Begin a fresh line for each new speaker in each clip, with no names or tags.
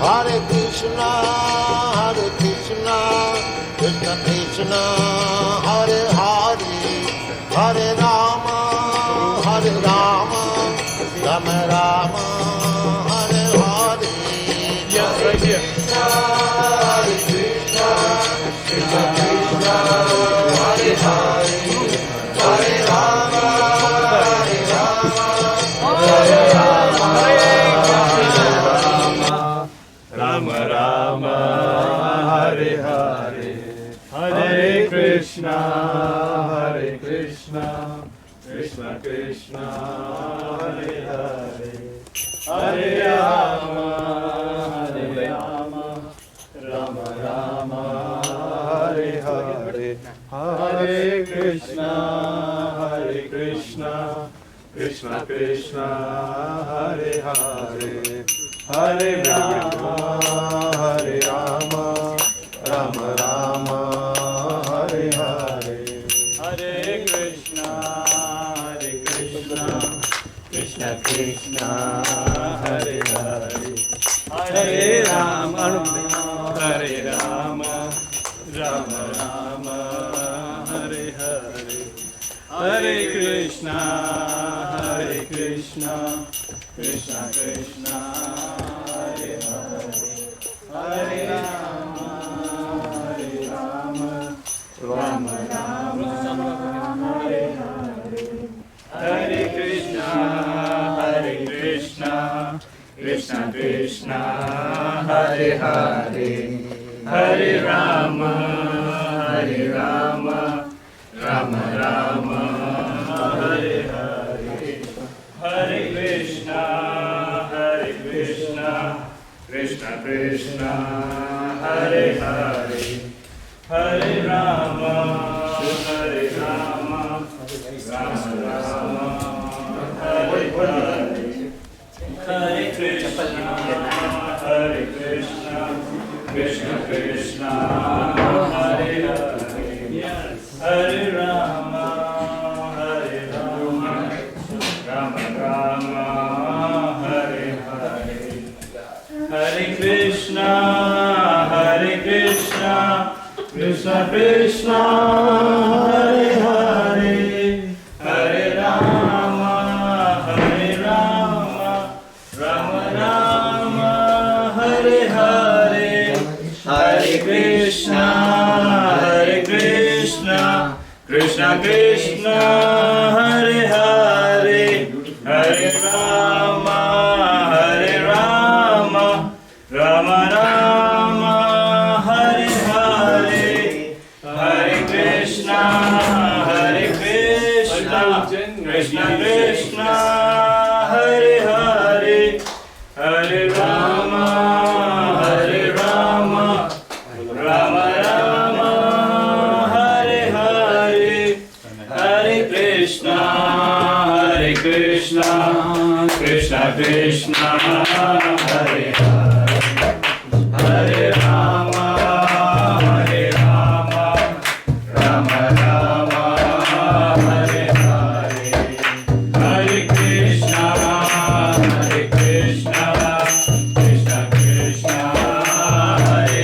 Hare Krishna, Krishna Krishna, Hare Hare, Hare Rama, Rama Rama, Hare Hare.
Yes, right here.
Hare Krishna, Krishna Krishna, Hare Hare, Hare Rama, Hare Rama,
Rama Rama, Hare Hare, Hare Krishna, Krishna Krishna, Hare Hare, Hare Rama, Rama Rama, Hare Hare, Hare Krishna, Krishna Krishna, Hare Hare, Hare Rama, Rama Rama, Hare Hare, Hare Krishna, Krishna Krishna, Hare Hare, Hare Rama, Rama Rama, Hare Hare, Hare Krishna, Krishna Krishna, Hare Hare, Hare Rama, Rama Rama, Hare Hare, Hare Krishna, Krishna Krishna, Hare Hare, Hare Rama, Rama Rama, Hare Hare, Hare Krishna, Krishna Krishna, Hare Hare, Hare Rama, Rama Rama, Hare Hare, Hare Krishna, Krishna Krishna, Hare Hare, Hare Rama, Rama Rama, Hare Hare, Hare Krishna, Krishna Krishna, Hare Hare, Hare Rama, Rama Rama, Hare Hare, Hare Krishna, Krishna Krishna, Hare Hare, Hare Rama, Rama Rama, Hare Hare, Hare Krishna, Krishna Krishna, Hare Hare, Hare Rama, Rama Rama, Hare Hare, Hare Krishna, Krishna Krishna, Hare Hare, Hare Rama, Rama Rama, Hare Hare, Hare Krishna, Krishna Krishna, Hare Hare, Hare Rama, Rama Rama, Hare Hare, Hare Krishna, Krishna Krishna, Hare Hare, Hare Rama, Rama Rama, Hare Hare, Hare Krishna, Krishna Krishna, Hare Hare,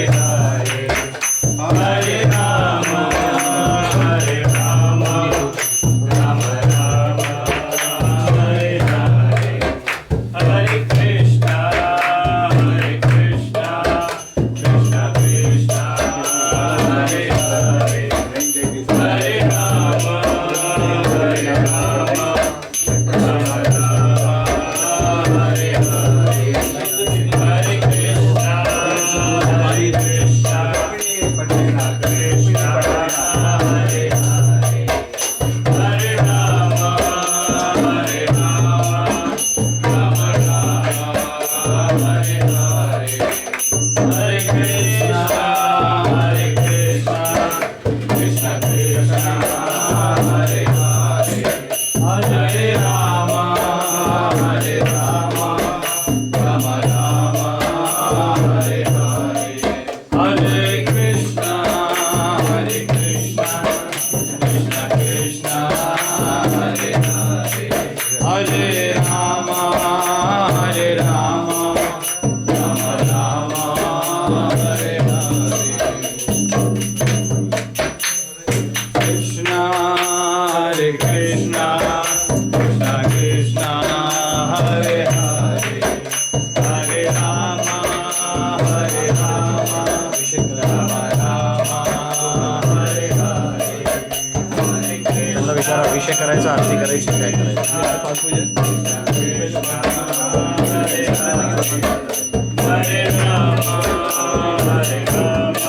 Hare Rama, Rama Rama, Hare Hare, Hare Krishna, Krishna Krishna, Hare Hare, Hare Rama, Rama Rama, Hare Hare, Hare Krishna, Krishna Krishna, Hare Hare, Hare Rama, Rama Rama,
करायचं, आरती करायची, काय करायचं.
हरे राम हरे Ram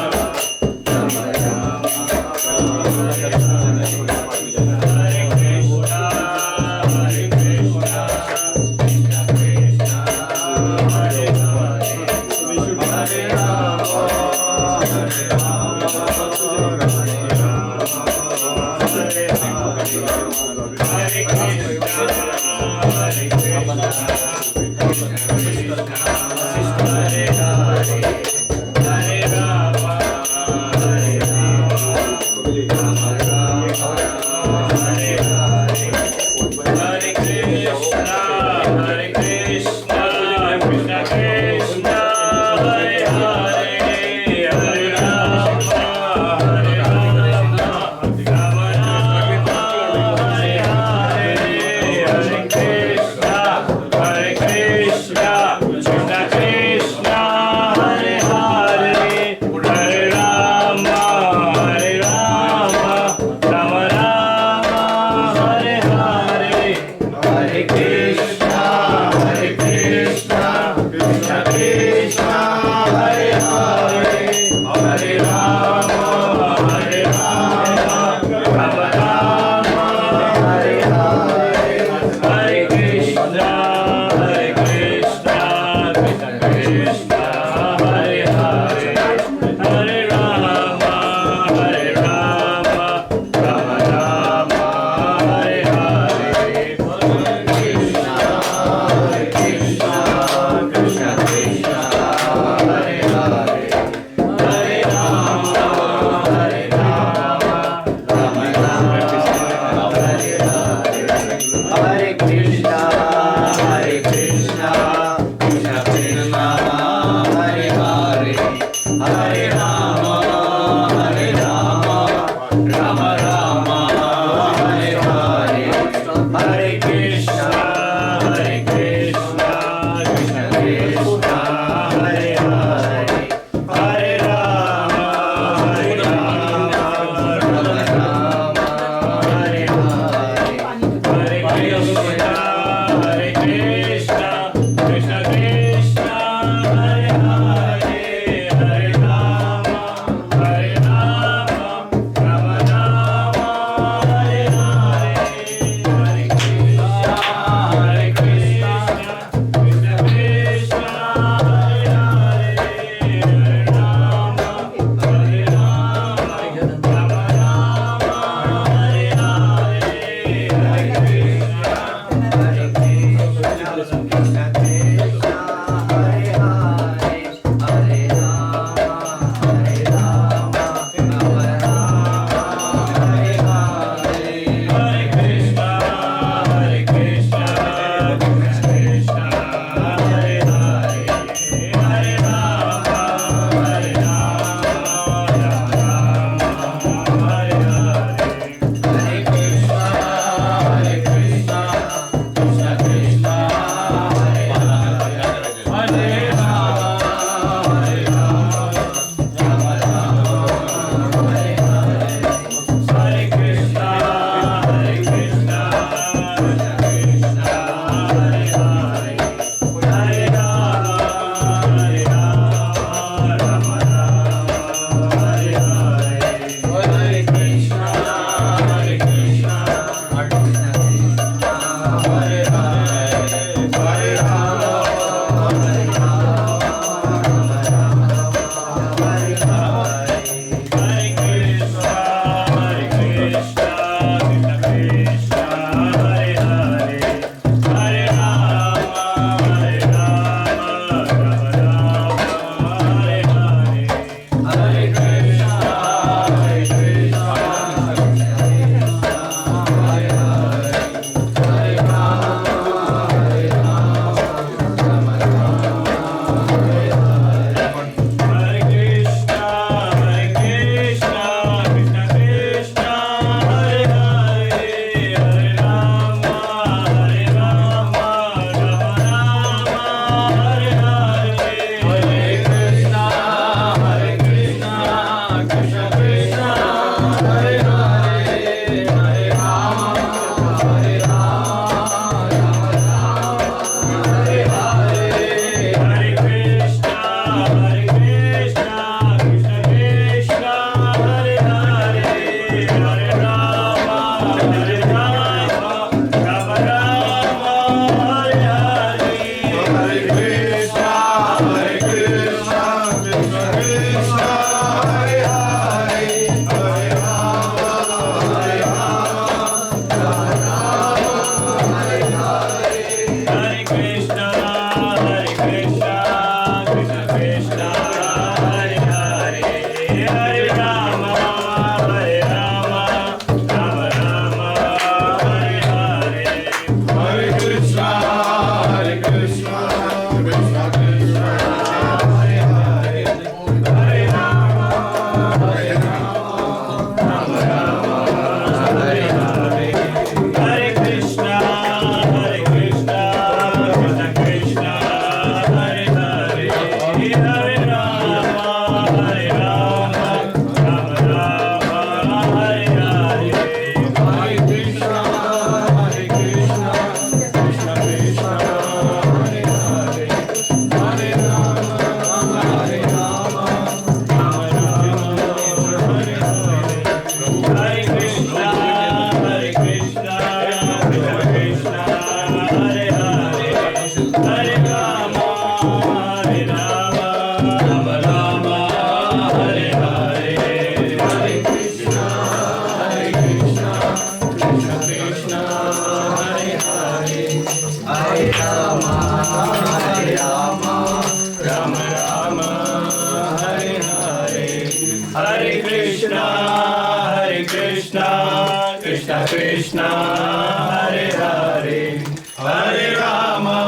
Krishna, Hare Hare, Hare Rama,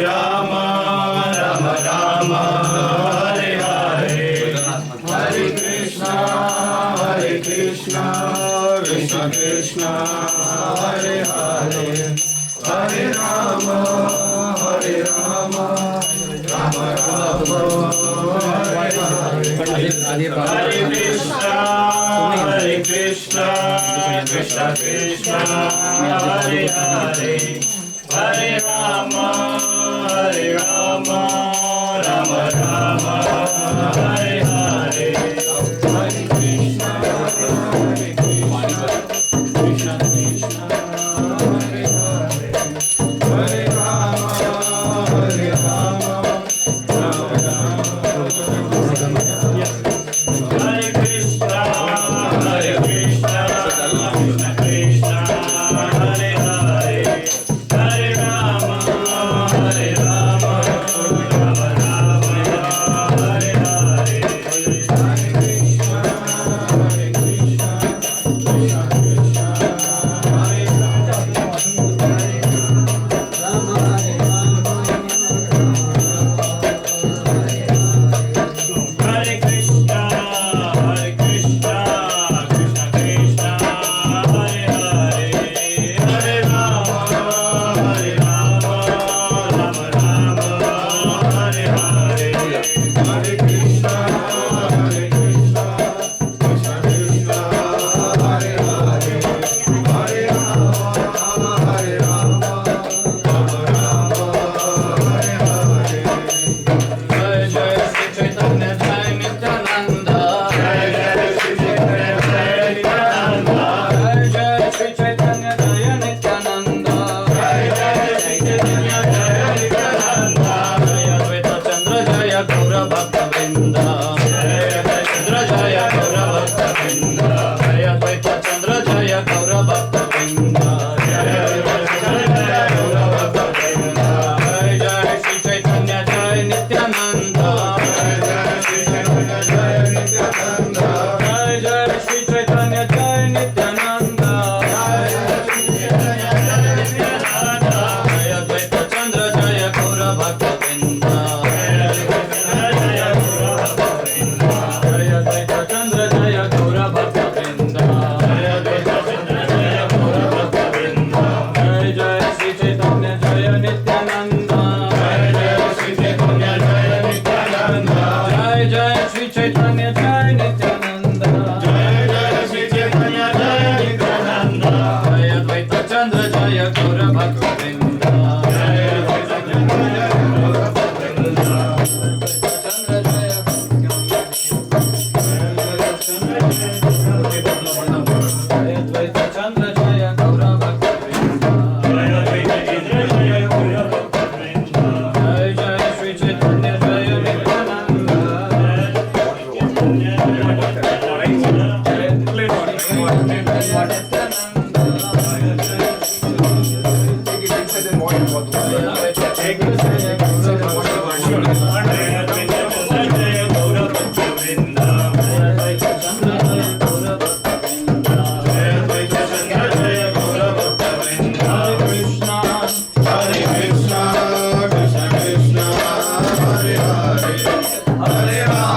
Rama Rama, Hare Hare, Hare Krishna, Krishna Krishna, Hare Hare, Hare Rama, Rama Rama, Hare Hare, Hare Krishna, Krishna Krishna, Hare Hare, Hare Rama, Rama Rama, Hare Hare, Hare Krishna, Krishna Krishna, Hare Hare, Hare Rama, Rama Hare Krishna, Krishna Krishna, Hare Hare, Hare Rama, Rama Hare Hare, Hare Krishna, Hare Krishna, Krishna Krishna, Hare Hare, Hare Rama, Rama Hare Hare, Hare Krishna, Krishna Krishna, Hare Hare, Hare Rama, Hare Hare. Jai Jai Shri Chaitanya Jai Nityananda, Jai Jai Shri Chaitanya Jai Nityananda, Jai Jai Shri Chaitanya Jai Nityananda, Jai Jai Shri Chaitanya Jai Nityananda, Jai Advaita Chandra Jaya Gaura Bhakta Vrinda, Jai Advaita Chandra Jaya Gaura Bhakta Vrinda, Jai Advaita Chandra Jaya Gaura Bhakta Vrinda, Jai Advaita Chandra Jaya Gaura Bhakta Vrinda, Jai Jai Shri Chaitanya Jai Nityananda, Jai Jai Shri Chaitanya Jai Nityananda, Jai Jai Shri Chaitanya Jai Nityananda, Jai Jai Shri Chaitanya Jai Nityananda, Jai Advaita Chandra Jaya Gaura Bhakta Vrinda, Jai Advaita Chandra Jaya Gaura Bhakta Vrinda, Jai Advaita Chandra Jaya Gaura Bhakta Vrinda, Jai Jai Shri Chaitanya Jai Nityananda, Jai Jai Shri Chaitanya Jai Nityananda, Jai Jai Shri Chaitanya Jai Nityananda, Jai Jai Shri Chaitanya Jai Nityananda, Jai Advaita Chandra Jaya Gaura Bhakta Vrinda, Jai Advaita Chandra Jaya Gaura Bhakta Vrinda, Chandra Jaya Jai Advaita Chandra Jaya Gaura Bhakta Vrinda, Jai Advaita Chandra Jaya Gaura Bhakta Vrinda, Jai Jai Shri Chaitanya Jaya Nityananda, Hare Rama,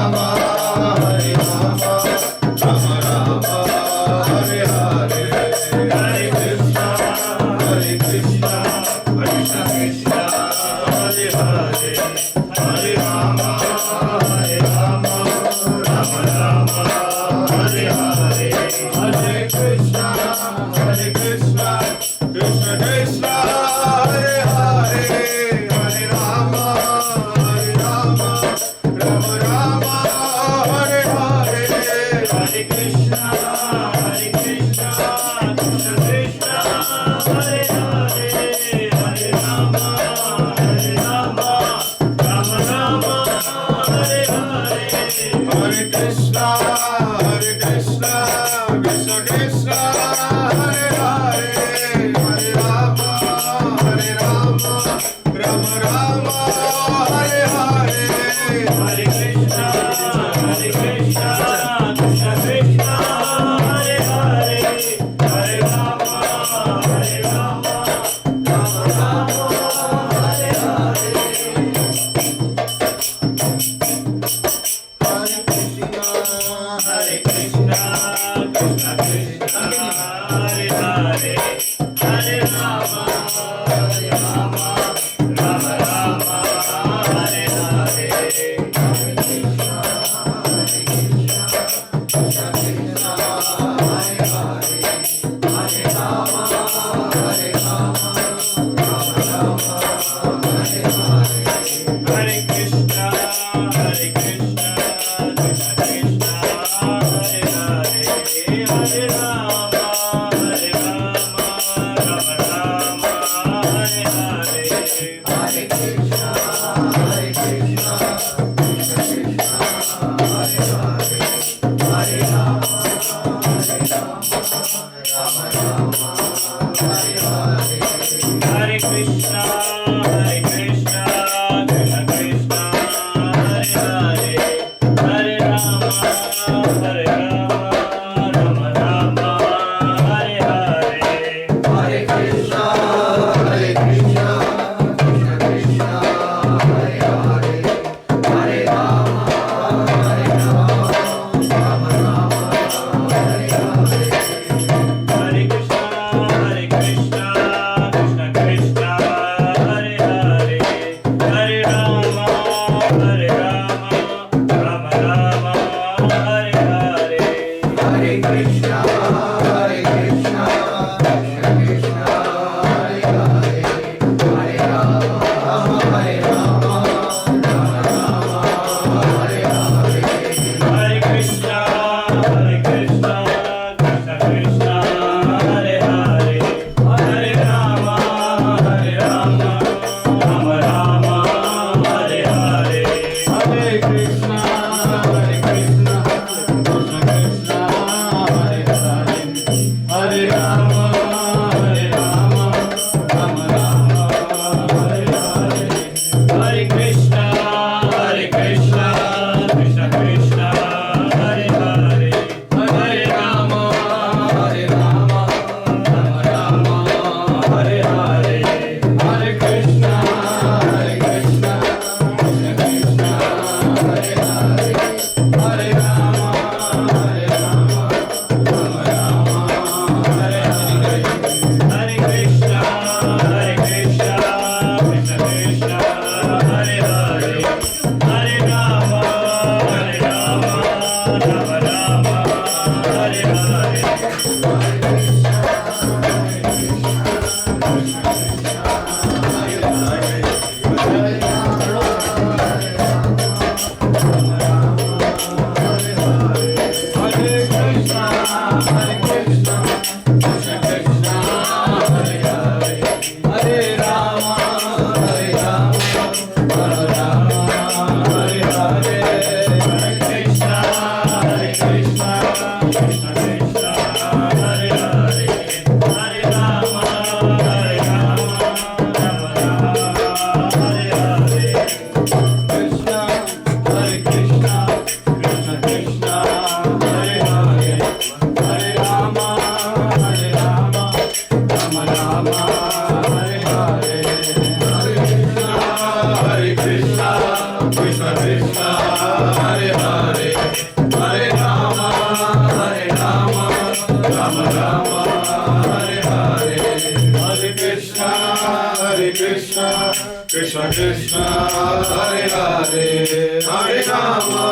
Krishna Krishna Hare Hare Hare Rama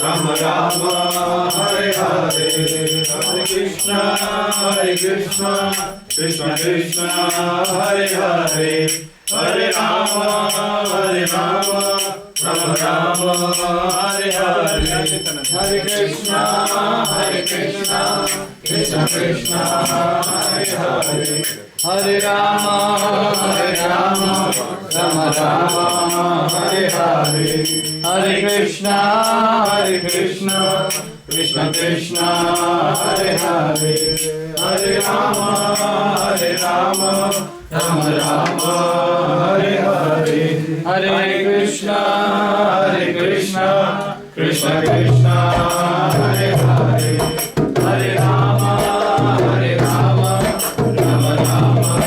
Rama Rama Hare Hare Hare Krishna Krishna Krishna Hare Hare Hare Rama Rama Rama Hare Hare Hare Krishna Krishna Krishna Hare Hare Hare Rama Rama Rama Hare Hare Hare Krishna Krishna Krishna Hare Hare Hare Rama Rama Rama Hare Hare Hare Krishna Krishna Krishna Hare Hare Hare Rama Rama Rama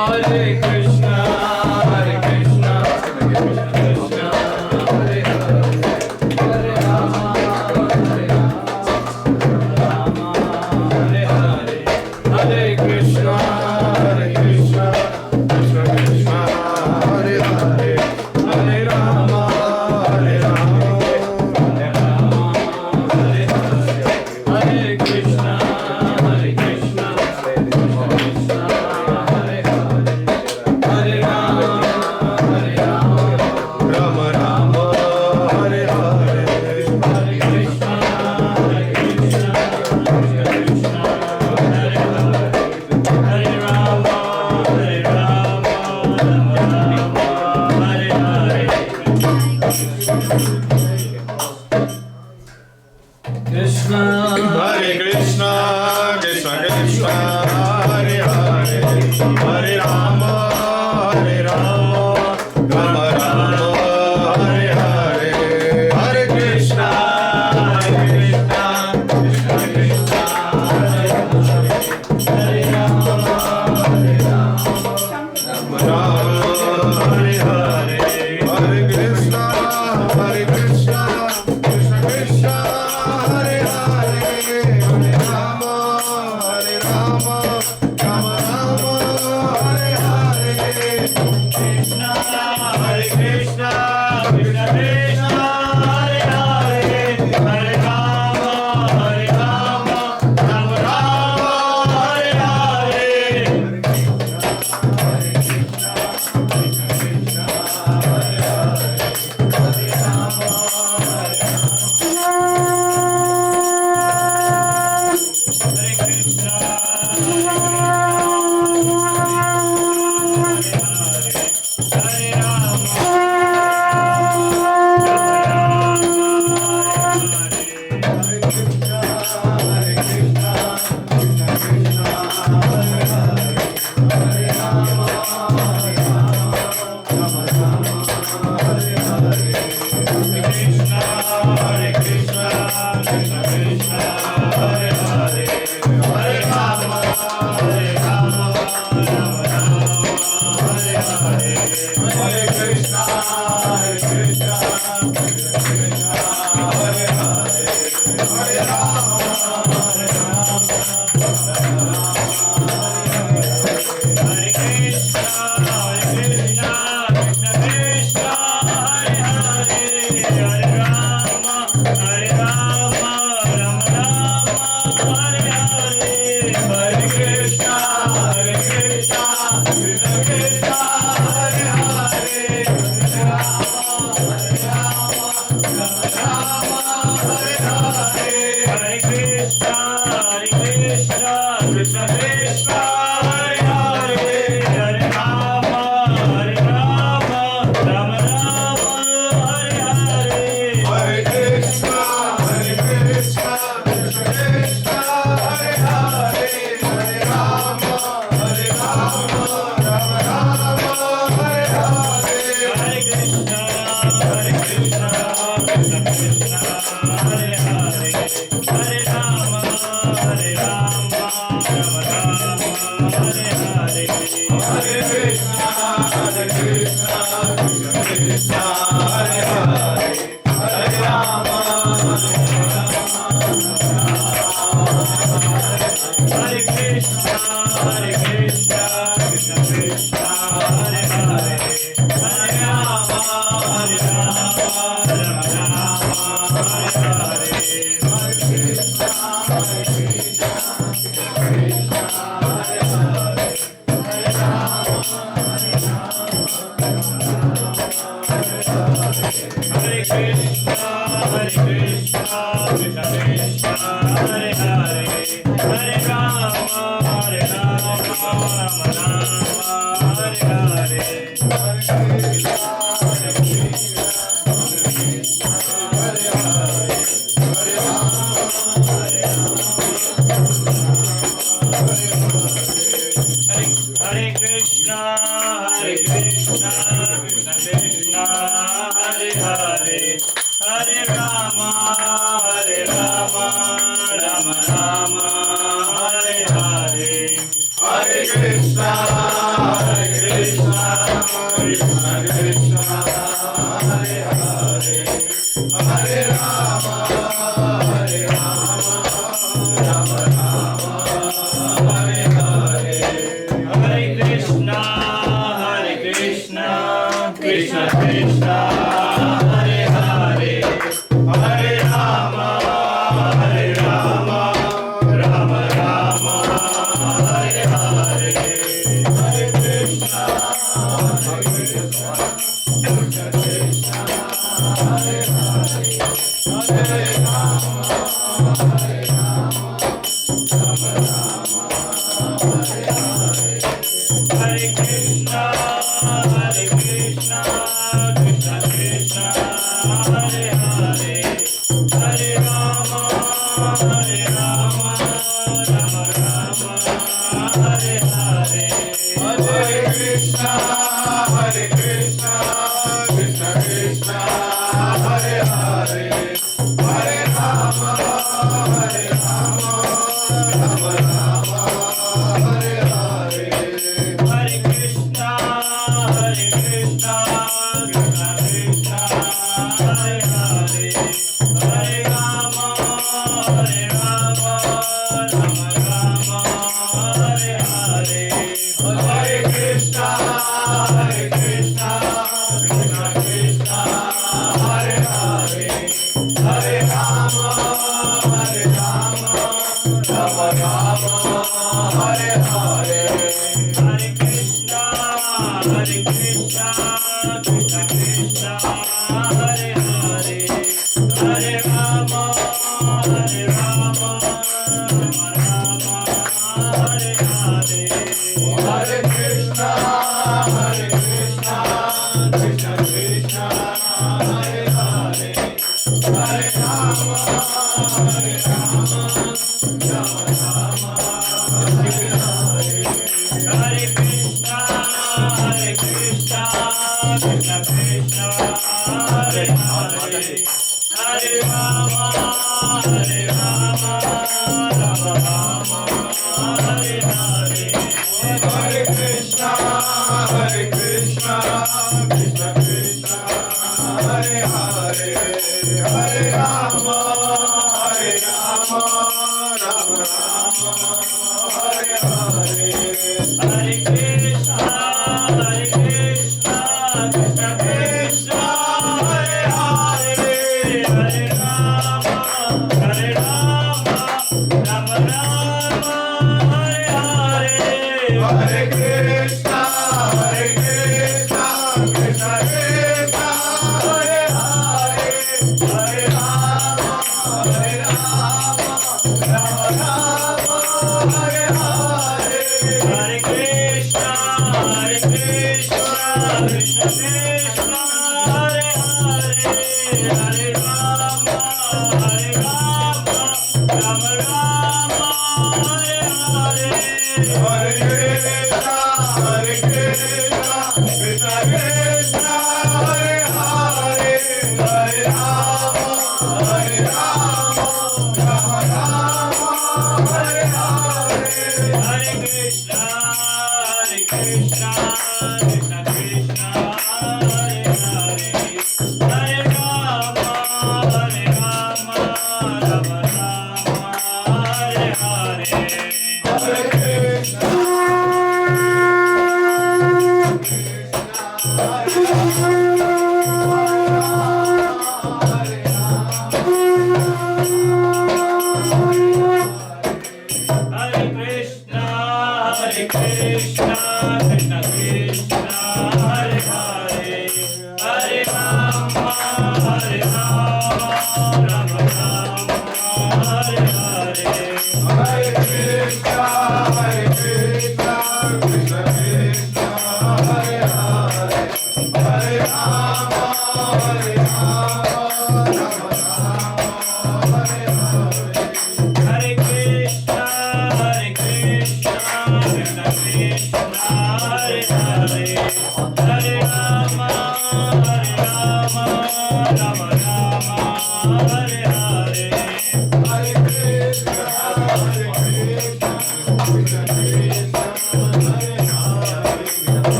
Hare Krishna,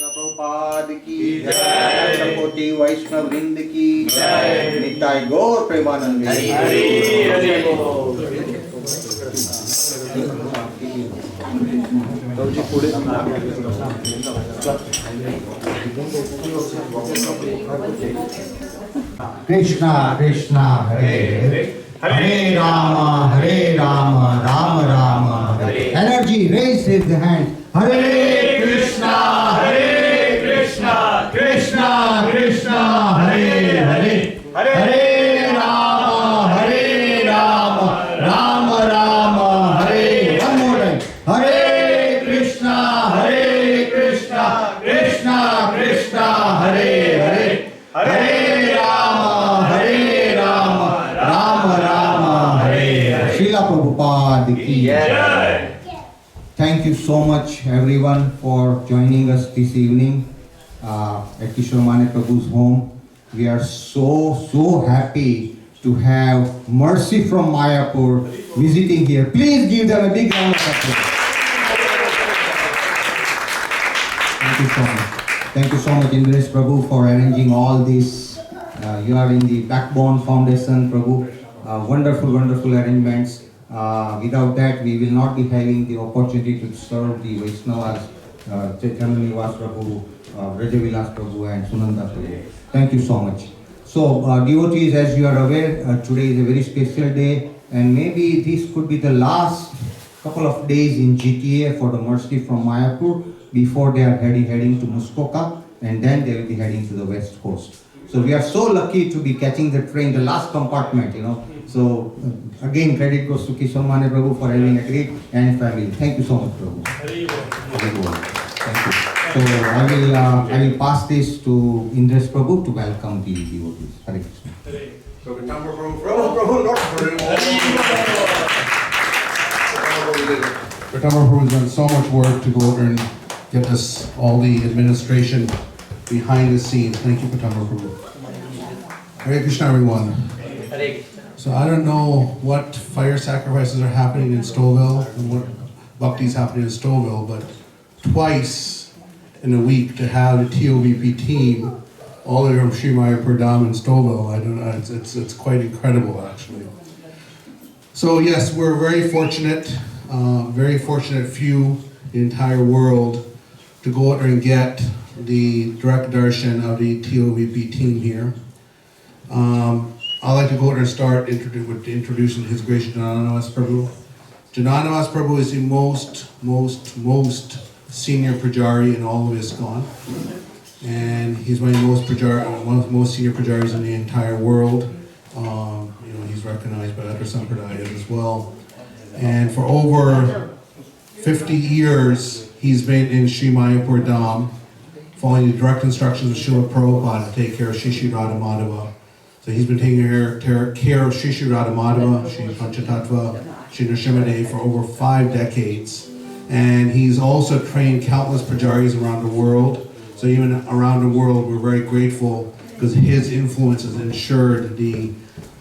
Prabhupada की जय, कोटि वैष्णव वृंद की जय, निताय गौर प्रेमानंद
Krishna Krishna Hare Hare Hare Ram Ram Ram Hare. Energy raise his hand. Hare Krishna Krishna Krishna Hare Hare Hare Ram Ram Ram Hare. One more time. Hare Krishna Krishna Krishna Hare Hare Hare Ram Ram Hare Hare. Srila Prabhupada की जय। Thank you so much everyone for joining us this evening at Kishore Mane Prabhu's home. We are so happy to have Mercy from Mayapur visiting here. Please give them a big round of applause. Thank you so much. Thank you so much, Indresh Prabhu, for arranging all this. You are in the Backbone Foundation, Prabhu. Wonderful arrangements. Without that, we will not be having the opportunity to serve the Vaishnavas, Chaitanya Nivas Prabhu, Radhe Vilas Prabhu and Sunanda Prabhu. Thank you so much. So, devotees, as you are aware, today is a very special day, and maybe this could be the last couple of days in GTA for the Mercy from Mayapur before they are heading to Muskoka, and then they will be heading to the West Coast. So we are so lucky to be catching the train, the last compartment, So again, credit goes to Kishore Mane Prabhu for having a great and family. Thank you so much, Prabhu. Thank you. So I will pass this to Indresh Prabhu to welcome the devotees. Hare Krishna.
So Pitambar Prabhu, not Prabhu.
Pitambar Prabhu has done so much work to go over and get us all the administration behind the scenes. Thank you, Pitambar Prabhu. Hare Krishna, everyone. So I don't know what fire sacrifices are happening in Stouville and what bhakti is happening in Stouville, but twice in a week to have the TOVP team all the way from Sri Mayapur Dham in Stouville, I don't know, it's quite incredible actually. So yes, we're very fortunate few in the entire world to go out there and get the direct darshan of the TOVP team here. I'd like to go out there and start with introducing His Grace Jananavas Prabhu. Jananavas Prabhu is the most senior Pujari in all of ISKCON. And he's one of the most senior Pujaris in the entire world. He's recognized by other Sampradayas as well. And for over 50 years, he's been in Sri Mayapur Dham, following the direct instructions of Srila Prabhupada to take care of Shri Radha Madhava. So he's been taking care of Shri Radha Madhava, Shri Panchatattva, Shri Nrsimhadev for over 5 decades. And he's also trained countless pujaris around the world. So even around the world, we're very grateful because his influence has ensured the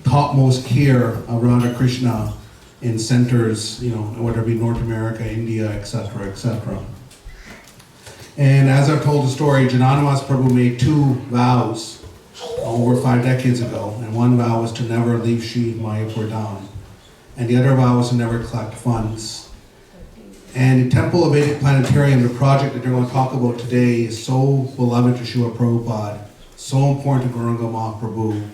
topmost care of Radha Krishna in centers, whether it be North America, India, etc., etc. And as I've told the story, Jananavas Prabhu made 2 vows over 5 decades ago, and one vow was to never leave Sri Mayapur Dham, and the other vow was to never collect funds. And the Temple of Vedic Planetarium, the project that they're going to talk about today, is so beloved to Srila Prabhupada, so important to Gauranga Mahaprabhu.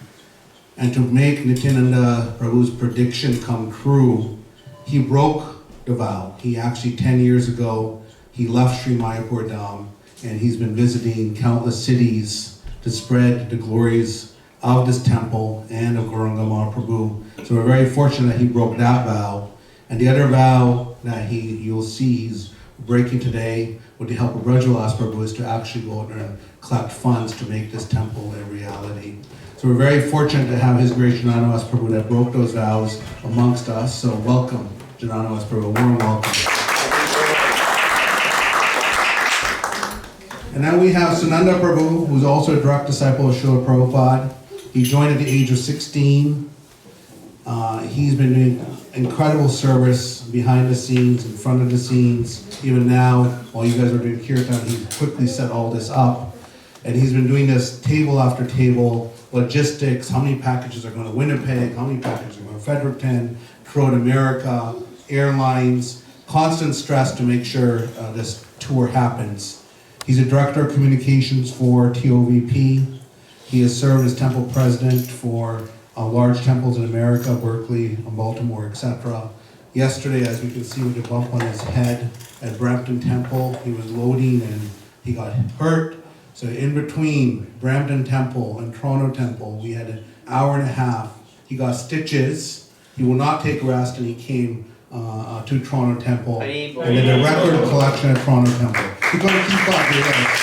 And to make Nityananda Prabhu's prediction come true, he broke the vow. He actually, 10 years ago, he left Sri Mayapur Dham, and he's been visiting countless cities to spread the glories of this temple and of Gauranga Mahaprabhu. So we're very fortunate that he broke that vow. And the other vow that you'll see he's breaking today with the help of Brajvilas Prabhu is to actually go out there and collect funds to make this temple a reality. So we're very fortunate to have His Grace Jananavas Prabhu that broke those vows amongst us. So welcome, Jananavas Prabhu, a warm welcome. And then we have Sunanda Prabhu, who's also a direct disciple of Srila Prabhupada. He joined at the age of 16. He's been doing incredible service behind the scenes, in front of the scenes. Even now, while you guys are doing kirtan, he quickly set all this up. And he's been doing this table after table, logistics, how many packages are going to Winnipeg, how many packages are going to Fredericton, throughout America, airlines, constant stress to make sure this tour happens. He's a director of communications for TOVP. He has served as temple president for large temples in America, Berkeley, Baltimore, etc. Yesterday, as we can see with the bump on his head at Brampton Temple, he was loading and he got hurt. So in between Brampton Temple and Toronto Temple, we had an hour and a half. He got stitches. He will not take rest, and he came to Toronto Temple and did a record collection at Toronto Temple. He's going to keep up with us.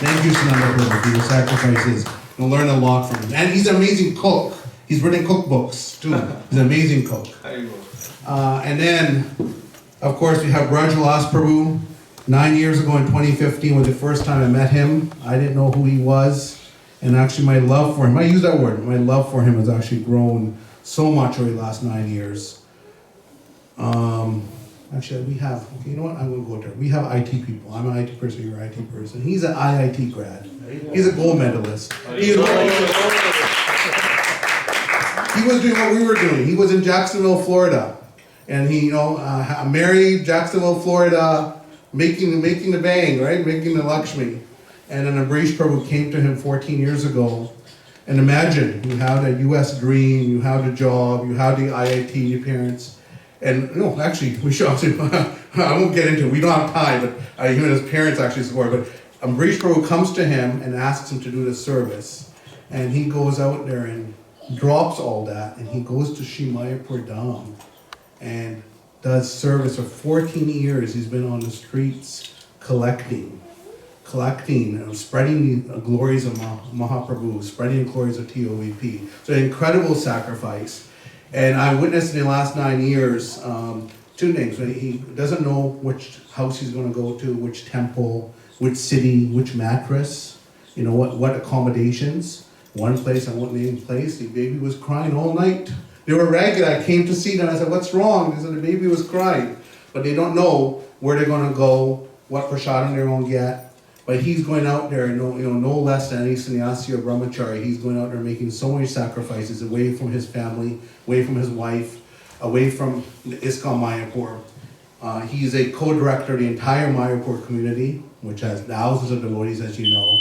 Thank you, Sunanda Prabhu, for your sacrifices. You'll learn a lot from him. And he's an amazing cook. He's written cookbooks too. He's an amazing cook. And then Of course, we have Rajalas Prabhu. 9 years ago in 2015 was the first time I met him. I didn't know who he was. And actually my love for him, I use that word, my love for him has actually grown so much over the last 9 years. Actually, we have, okay, you know what, I'm going to go there. We have IT people. I'm an IT person, you're an IT person. He's an IIT grad. He's a gold medalist. He was doing what we were doing. He was in Jacksonville, Florida. And he, married Jacksonville, Florida, making the bang, right? Making the Lakshmi. And then Ambrish Prabhu came to him 14 years ago. And imagine, you have a US dream, you have the job, you have the IIT, your parents. And actually, we should also, I won't get into it, we don't have time, but him and his parents actually support. But Ambrish Prabhu comes to him and asks him to do the service. And he goes out there and drops all that, and he goes to Shimayapur Dham and does service for 14 years. He's been on the streets collecting, spreading the glories of Mahaprabhu, spreading the glories of TOVP. So an incredible sacrifice. And I witnessed in the last 9 years, two things. He doesn't know which house he's going to go to, which temple, which city, which mattress, what accommodations. One place, I won't name the place, the baby was crying all night. They were ragged. I came to see them. I said, what's wrong? They said, the baby was crying. But they don't know where they're going to go, what prasadam they're going to get. But he's going out there, no less than any sannyasi or brahmachari. He's going out there making so many sacrifices away from his family, away from his wife, away from the ISKCON Mayapur. He's a co-director of the entire Mayapur community, which has thousands of devotees, as you know.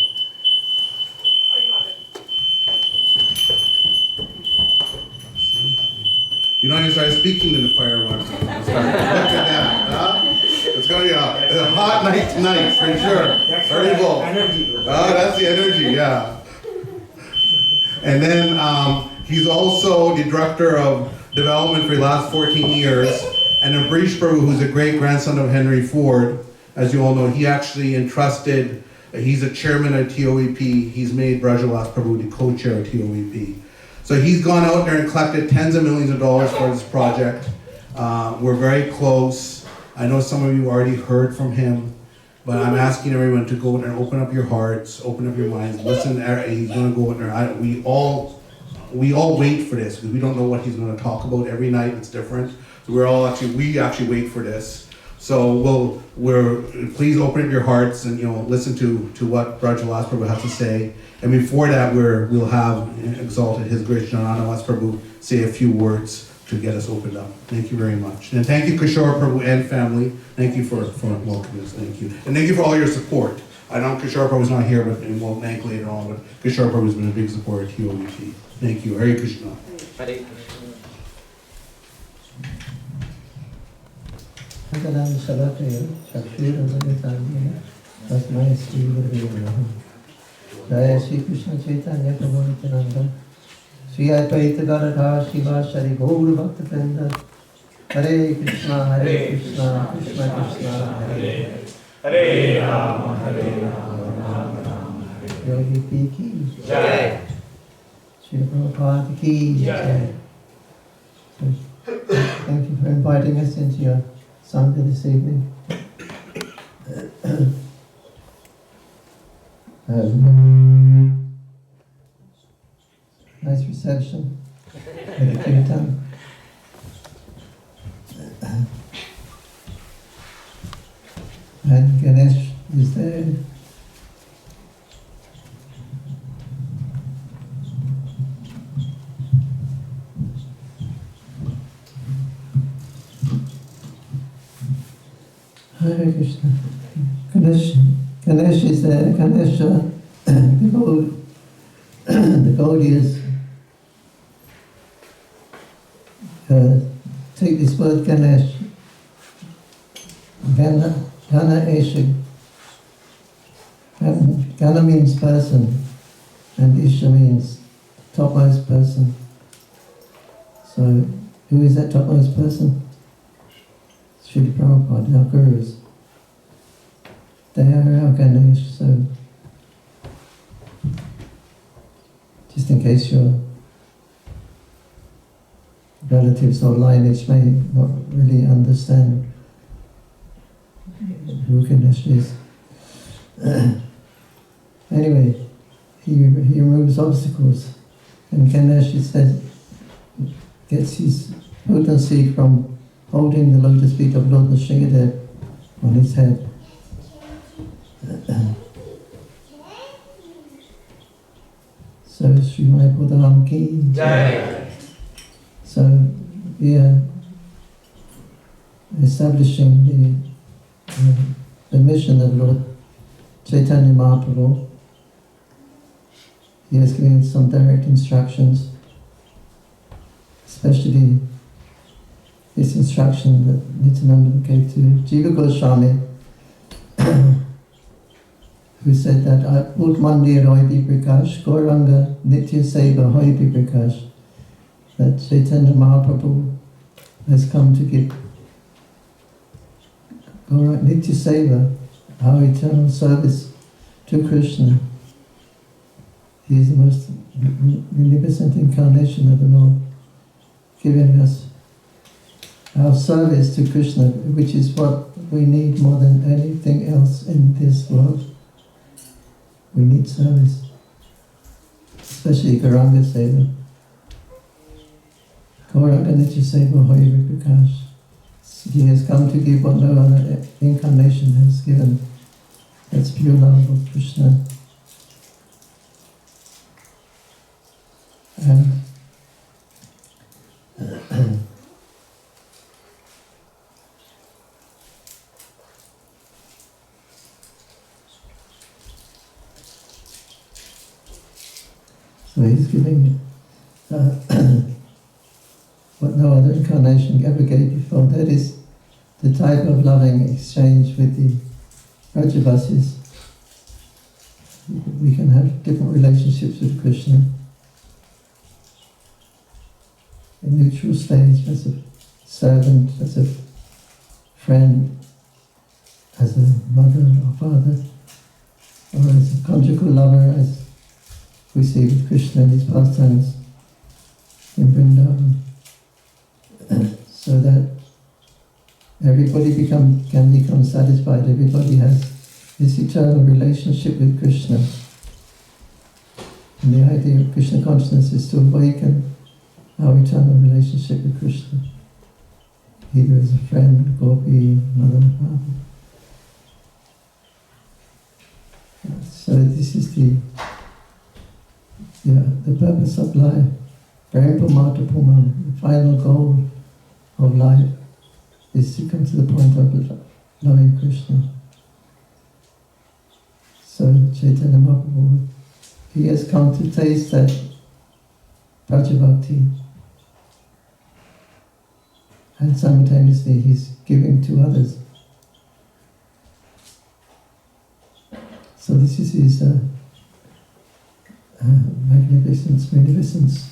You know, you started speaking in the fire alarm. Look at that, huh? It's going to be a hot night tonight, for sure. Very cool. Oh, that's the energy, yeah. And then he's also the director of development for the last 14 years. And Ambrish Prabhu, who's a great-grandson of Henry Ford, as you all know, he actually entrusted, he's a chairman of TOVP. He's made Brajalas Prabhu the co-chair of TOVP. So he's gone out there and collected tens of millions of dollars for this project. We're very close. I know some of you already heard from him, but I'm asking everyone to go in there and open up your hearts, open up your minds, listen. He's going to go in there. We all wait for this because we don't know what he's going to talk about. Every night it's different. So we actually wait for this. So please open up your hearts and listen to what Brajalas Prabhu has to say. And before that, we'll have exalted His Grace Jananalas Prabhu say a few words to get us opened up. Thank you very much. And thank you, Kishore Prabhu and family. Thank you for welcoming us. Thank you. And thank you for all your support. I know Kishore Prabhu's not here, but we'll thank later on, but Kishore Prabhu's been a big supporter of TOVP. Thank you. Hare Krishna.
Hare Krishna.
Jai Shri Krishna Chaitanya Prabhu Nityananda Shri Advaita Gadadhar Shivasari Gaur Bhakta Vrinda Hare Krishna Krishna Krishna Hare
Hare Rama Rama Rama
Yogi P ki
Jai.
Shri Prabhupada ki Jai. Thank you for inviting us into your Sangha this evening. Nice reception for the kirtan. And Ganesh is there. Hare Krishna. Ganesh is there. Ganesha, the Gaudias take this word Ganesh. Gana Esha. Gana means person, and Isha means topmost person. So, who is that topmost person? Srila Prabhupada, our gurus. They are our Ganesh, so just in case your relatives or lineage may not really understand Guru Ganesh is. Anyway, he removes obstacles, and Ganesh, it says, gets his potency from holding the lotus feet of Lord Nrsimhadev on his head. So, Srimai Buddham Ki Jai. So, we are establishing the mission of Lord Chaitanya Mahaprabhu. He has given some direct instructions, especially this instruction that Nityananda gave to Jiva Goswami, who said that Ut Mandir Hoy Bi Prakash, Gauranga Nitya Seva Hoy Bi Prakash, that Chaitanya Mahaprabhu has come to give Nitya Seva, our eternal service to Krishna. He is the most magnificent incarnation of the Lord, giving us our service to Krishna, which is what we need more than anything else in this world. We need service, especially Gauranga Seva. Gauranga Nitya Seva Hoy Bi Prakash. He has come to give what no other incarnation has given. That's pure love of Krishna. And so he's giving what no other incarnation ever gave before. That is the type of loving exchange with the Rajavasis. We can have different relationships with Krishna. A neutral stage, as a servant, as a friend, as a mother or father, or as a conjugal lover, as we see with Krishna in his pastimes in Vrindavan. So that everybody can become satisfied, everybody has this eternal relationship with Krishna. And the idea of Krishna consciousness is to awaken our eternal relationship with Krishna, either as a friend, gopi, mother, father. So this is the purpose of life. Prempa Pumam, the final goal of life is to come to the point of loving Krishna. So Chaitanya Mahaprabhu, he has come to taste that Prajabhakti, and simultaneously he's giving to others. So this is his magnificence.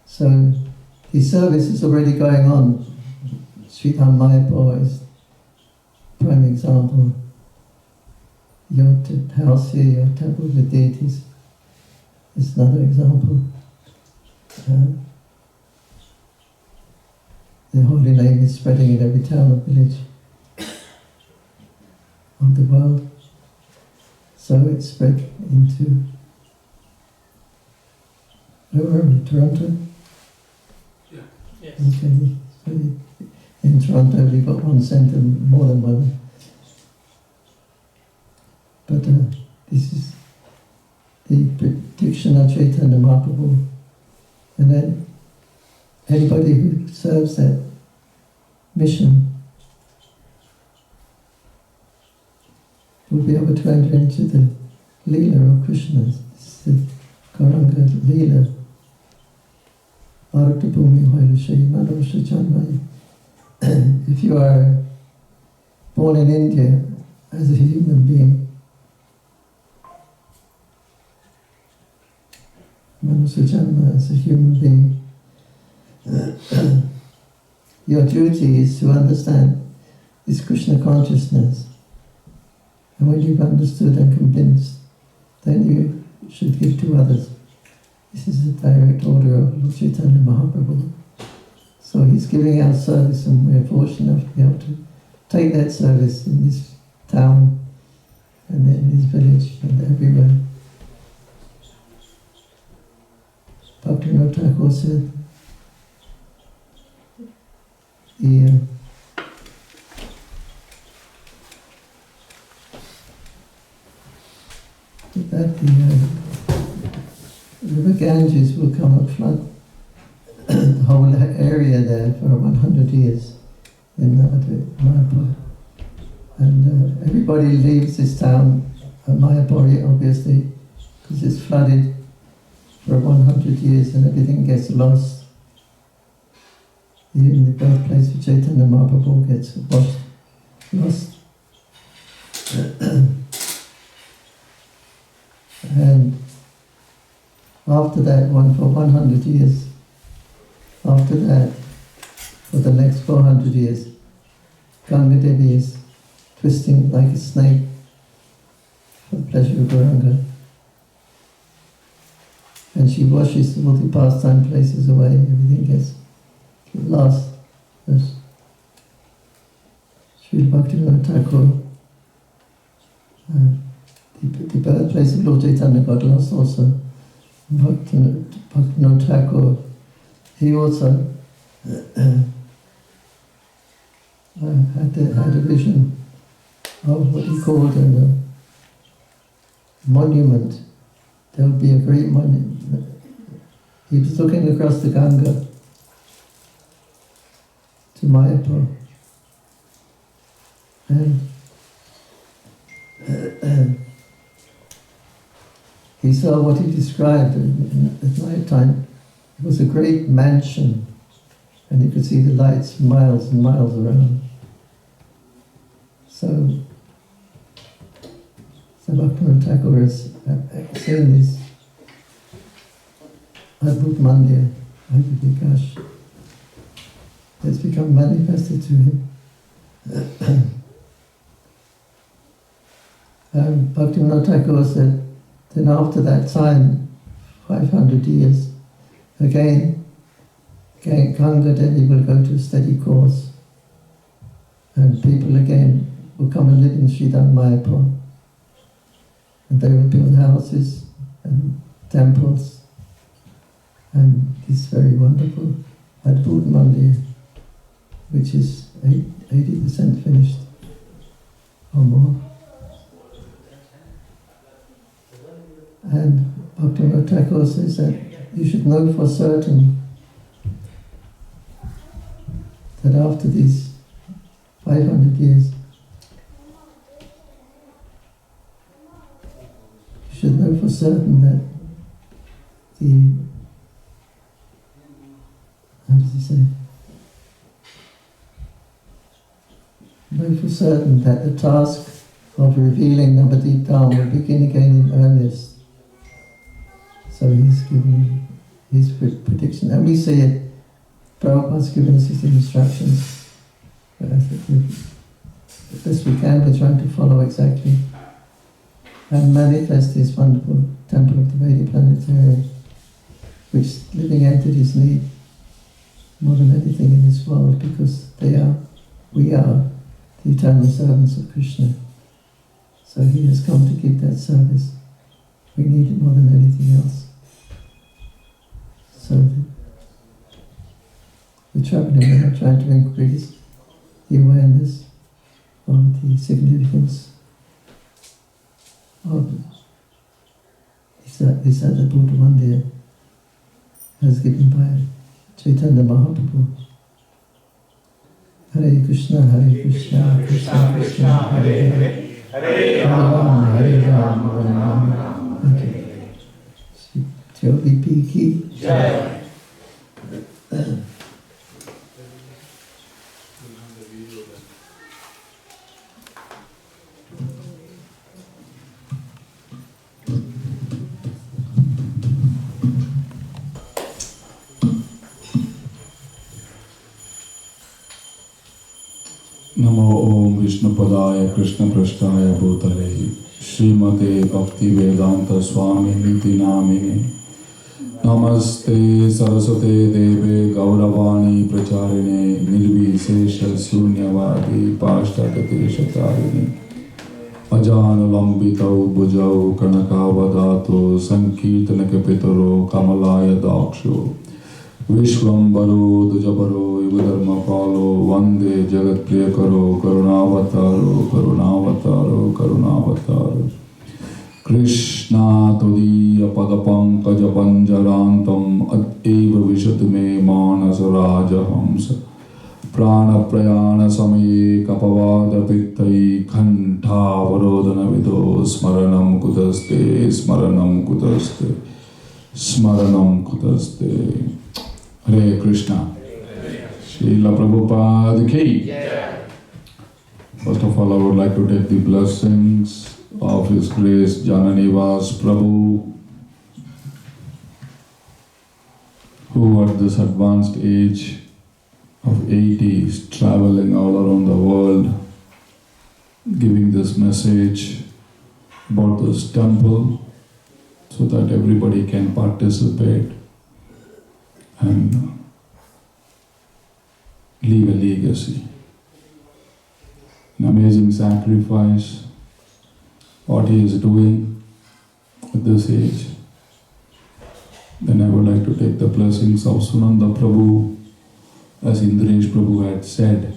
So his service is already going on. Sridham Mayapur is prime example. Your house here, your temple of the deities, is another example. The holy name is spreading in every town and village of the world. So it's spread into Toronto?
Yeah. Yes.
Okay. So in Toronto we've got one centre, more than one. But this is the prediction of Chaitanya Mahaprabhu. And then anybody who serves that mission will be able to enter into the Leela of Krishna. This is the Gauranga Leela. If you are born in India as a human being, Manusajanma as a human being, your duty is to understand this Krishna consciousness. And when you've understood and convinced, then you should give to others. This is the direct order of Lord Chaitanya Mahaprabhu. So he's giving our service, and we're fortunate enough to be able to take that service in this town and in this village and everywhere. Bhaktivinoda Thakur said, that the river Ganges will come and flood the whole area there for 100 years in Mayapur. And everybody leaves this town, Mayapur obviously, because it's flooded for 100 years and everything gets lost. Even the birthplace of Chaitanya Mahaprabhu gets lost. And after that, for 100 years, after that, for the next 400 years, Ganga Devi is twisting like a snake for the pleasure of Gauranga. And she washes all the pastime places away, everything gets lost. Yes. Srila Bhaktivinoda Thakur, the birthplace of Lord Chaitanya got lost also. Bhaktivinoda Thakur, he also had a vision of what he called a monument. There would be a great monument. He was looking across the Ganga to Mayapur, and he saw what he described at night time. It was a great mansion, and you could see the lights miles and miles around. So Bhaktivinoda Thakur has seen this Adbhut Mandir, Vikash. It's become manifested to him. Bhaktivinoda Thakur said, then after that time, 500 years, again Ganga Devi will go to a steady course, and people again will come and live in Sridham Mayapur, and they will build houses and temples, and this very wonderful Adbhut Mandir, which is 80% finished or more. And Bhaktivinoda Thakur says that you should know for certain that after these 500 years, you should know for certain that know for certain that the task of revealing Navadip Dham will begin again in earnest. So he's given his prediction, and we see it. Prabhupada's given us his instructions. But I think the best we can, we're trying to follow exactly and manifest this wonderful temple of the Vedic Planetarium, which living entities need more than anything in this world, because we are the eternal servants of Krishna. So he has come to give that service. We need it more than anything else. So we're trying to increase the awareness of the significance of this Adbhut Mandir as given by Chaitanya Mahaprabhu. Hare Krishna, Krishna Krishna, Hare Hare, Hare Rama, Hare Rama, Rama Rama. Okay. JVP ki Jai.
नमो ओम विष्णुपदाय कृष्णपृष्ठाय भूतले श्रीमते भक्ति वेदांत स्वामी नीति नामिने
नमस्ते सरस्वते देवे गौरवाणी प्रचारिणे निर्विशेष शून्यवादी पाश्चात्यदेशतारिणे अजानुलंबितौ भुजौ कनकावदातो संकीर्तनकपितरो कमलाय दाक्षो विश्वंबरो द्विजबरो युगधर्मपालो वंदे जगत्प्रियकरो करुणावतारो करुणावतारो करुणावतारो कृष्णा तुदीय पदपङ्कजपञ्जरान्तम् अद्यैव विशतु मे मानसराजहंस प्राणप्रयाणसमये कपवादपित्तै कण्ठावरोधनविदो स्मरणं कुतस्ते स्मरणं कुतस्ते स्मरणं कुतस्ते। हरे कृष्णा। श्रील प्रभुपाद की। First of all, I would like to take the blessings of His Grace Jananivas Prabhu, who at this advanced age of 80 is traveling all around the world, giving this message about this temple so that everybody can participate and leave a legacy. An amazing sacrifice, what he is doing at this age. Then I would like to take the blessings of Sunanda Prabhu. As Indresh Prabhu had said,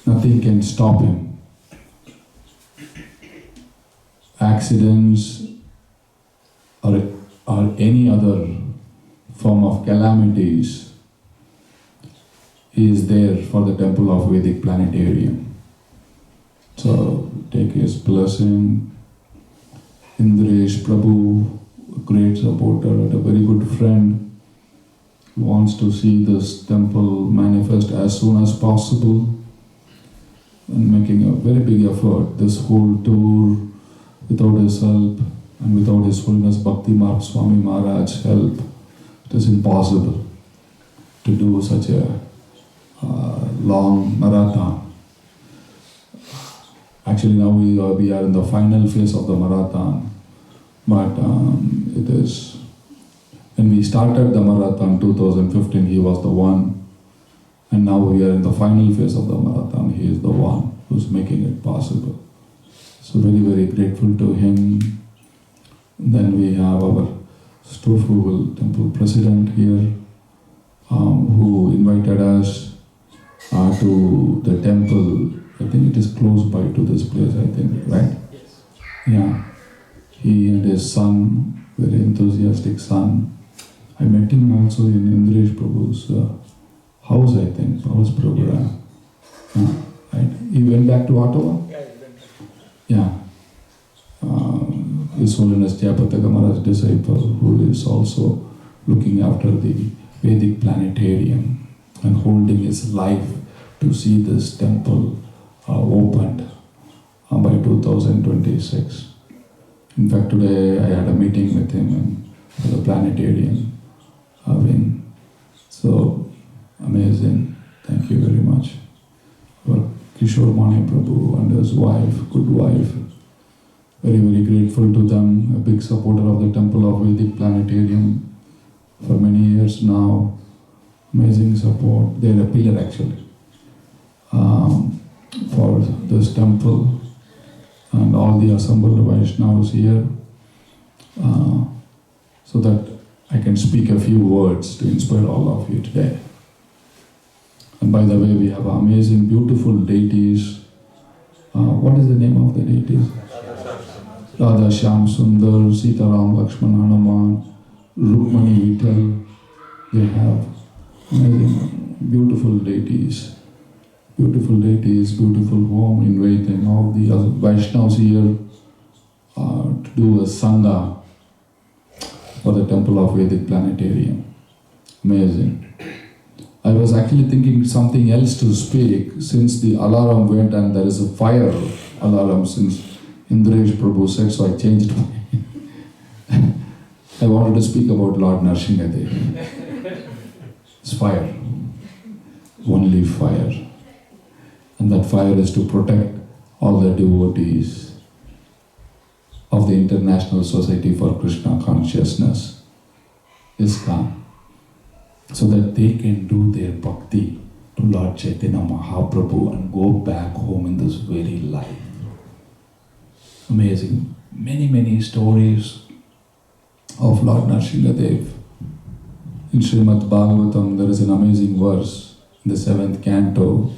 nothing can stop him. Accidents or any other form of calamities, he is there for the temple of Vedic Planetarium. So take his blessing. Indresh Prabhu, a great supporter and a very good friend, wants to see this temple manifest as soon as possible and making a very big effort. This whole tour, without his help and without His Holiness Bhakti Marg Swami Maharaj's help, it is impossible to do such a long marathon. Actually, now we are in the final phase of the marathon, but it is, when we started the marathon 2015, he was the one, and now we are in the final phase of the marathon. He is the one who's making it possible. So very, very grateful to him. Then we have our Stouville temple president here, who invited us to the temple. I think it is close by to this place, I think, right? Yeah. He and his son, very enthusiastic son. I met him also in Indresh Prabhu's house, I think, house program. Right? He went back to Ottawa? Yeah. His Holiness Jayapataka Maharaj's disciple, who is also looking after the Vedic Planetarium and holding his life to see this temple opened by 2026. In fact, today I had a meeting with him for the planetarium wing. So amazing. Thank you very much. Our Kishore Mani Prabhu and his wife, good wife, very, very grateful to them, a big supporter of the Temple of Vedic Planetarium for many years now. Amazing support. They are a pillar actually for this temple and all the assembled Vaishnavas here, so that I can speak a few words to inspire all of you today. And by the way, we have amazing, beautiful deities. What is the name of the deities? Radha, Shyam, Sundar, Sitaram, Lakshman, Hanuman, Rukmani, Vittal. They have amazing, beautiful deities. Beautiful deities, beautiful home, inviting all the Vaishnavas here to do a Sangha for the Temple of Vedic Planetarium. Amazing. I was actually thinking something else to speak since the alarm went and there is a fire alarm since Indresh Prabhu said, so I changed my I wanted to speak about Lord Nrsimhadev. It's fire. Only fire. And that fire is to protect all the devotees of the International Society for Krishna Consciousness ISKCON, so that they can do their bhakti to Lord Chaitanya Mahaprabhu and go back home in this very life. Amazing. Many, many stories of Lord Nrsimhadev. In Srimad Bhagavatam, there is an amazing verse in the 7th canto.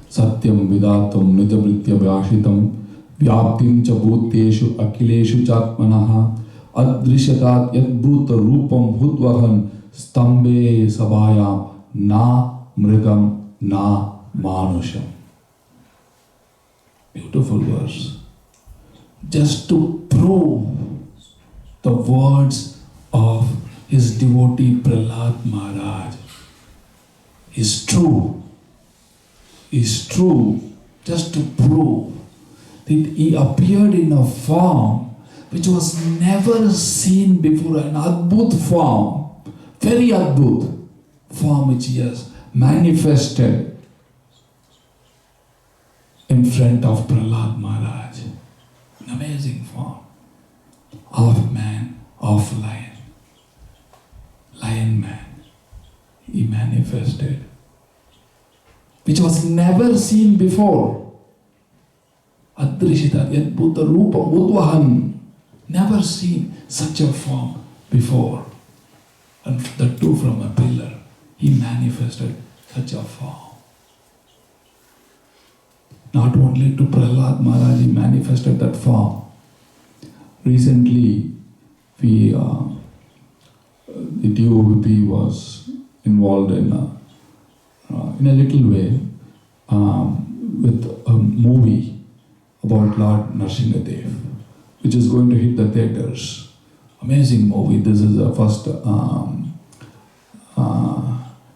Satyam vidatum nijabritya vyashitam vyaptim cha bhuteshu akileshu chatmanaha adrishatat yadbhuta rupam hudvahan stambe sabhayam na mrigam na manusham. Beautiful verse. Just to prove the words of his devotee Prahlad Maharaj is true. Is true, just to prove that he appeared in a form which was never seen before, an Adbhut form, very Adbhut form which he has manifested in front of Prahlad Maharaj. An amazing form of man, of lion, lion man. He manifested, which was never seen before. Adrishita yadbhuta rupa udvahan. Never seen such a form before. And the two from a pillar. He manifested such a form. Not only to Prahlad Maharaj, he manifested that form. Recently, the DOVP was involved in a little way with a movie about Lord Nrsimhadev, which is going to hit the theatres. Amazing movie. This is the first,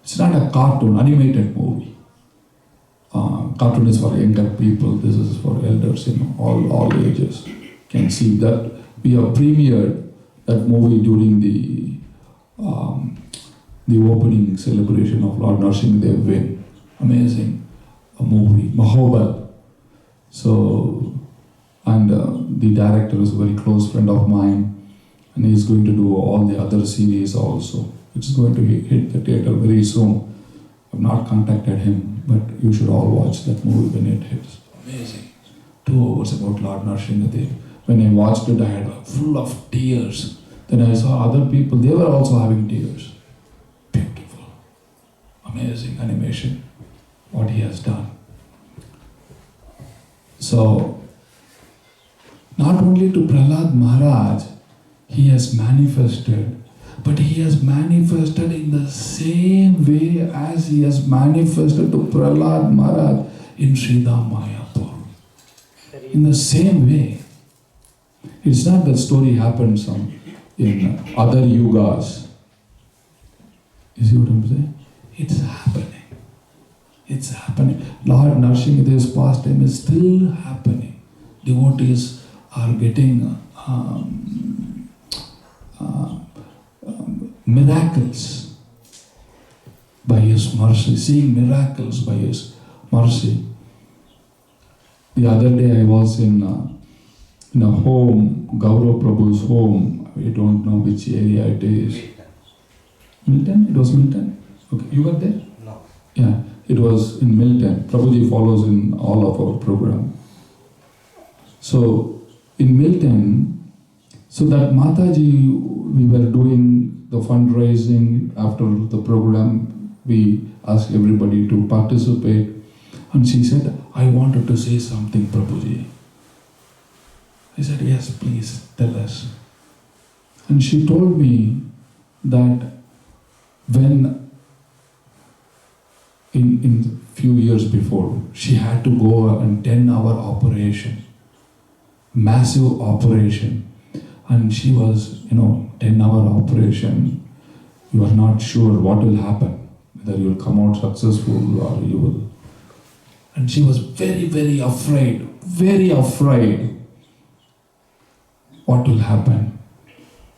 it's not a cartoon, animated movie. Cartoon is for younger people, this is for elders in all ages. Can see that we have premiered that movie during the opening celebration of Lord Nrsimhadev Win. Amazing a movie, Mahobal. So, and the director is a very close friend of mine, and he is going to do all the other series also, which is going to hit the theatre very soon. I've not contacted him, but you should all watch that movie when it hits. Amazing. 2 hours about Lord Nrsimhadev. When I watched it, I had full of tears. Then I saw other people, they were also having tears. Beautiful. Amazing animation, what he has done. So, not only to Prahlad Maharaj, he has manifested, but he has manifested in the same way as he has manifested to Prahlad Maharaj in Sridham Mayapur. In the same way. It's not that story happens in other yugas. You see what I'm saying? It's happening. It's happening. Lord Nrsimhadev's pastime is still happening. Devotees are getting miracles by his mercy, seeing miracles by his mercy. The other day I was in a home, Gaurav Prabhu's home. I don't know which area it is. Milton? It was Milton? Okay, you were there?
No.
Yeah, it was in Milton. Prabhuji follows in all of our program. So, in Milton, so that Mataji, we were doing the fundraising after the program. We asked everybody to participate. And she said, I wanted to say something, Prabhuji. I said, yes, please, tell us. And she told me that when, in few years before, she had to go on 10-hour operation, massive operation. And she was, 10-hour operation, you are not sure what will happen, whether you will come out successful or you will. And she was very, very afraid what will happen.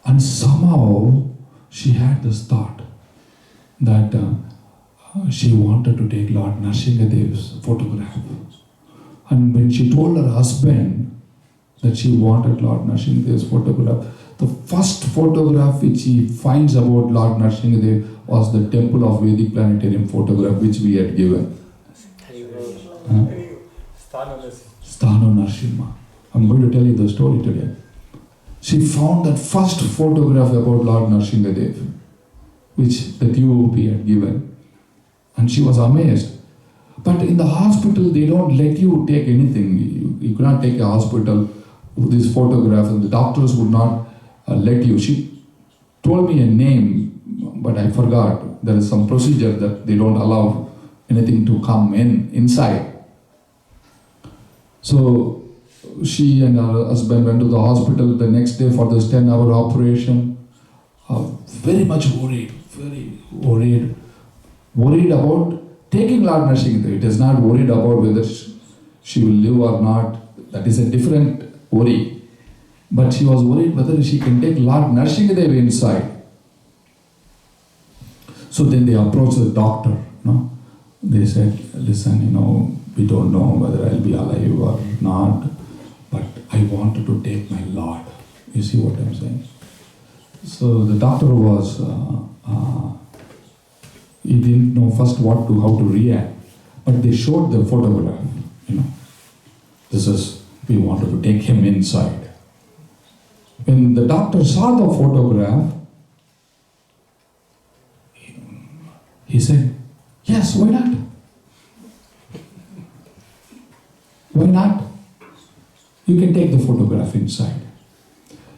And somehow she had this thought that she wanted to take Lord Nrsimhadev's photograph. And when she told her husband that she wanted Lord Nrsimhadev's photograph, the first photograph which he finds about Lord Nrsimhadev was the temple of Vedic planetarium photograph which we had given. Sthano Nrsimha. I'm going to tell you the story today. She found that first photograph about Lord Nrsimhadev, which the TOP had given, and she was amazed. But in the hospital, they don't let you take anything. You cannot take a hospital with this photograph, and the doctors would not let you. She told me a name, but I forgot. There is some procedure that they don't allow anything to come inside. So she and her husband went to the hospital the next day for this 10-hour operation. Very much worried, worried about taking Lord Nrsimhadev. It is not worried about whether she will live or not. That is a different worry. But she was worried whether she can take Lord Nrsimhadev inside. So then they approached the doctor. No? They said, listen, we don't know whether I'll be alive or not, but I wanted to take my Lord. You see what I'm saying? So the doctor was, he didn't know first how to react, but they showed the photograph, we wanted to take him inside. When the doctor saw the photograph, he said, yes, why not? Why not? You can take the photograph inside.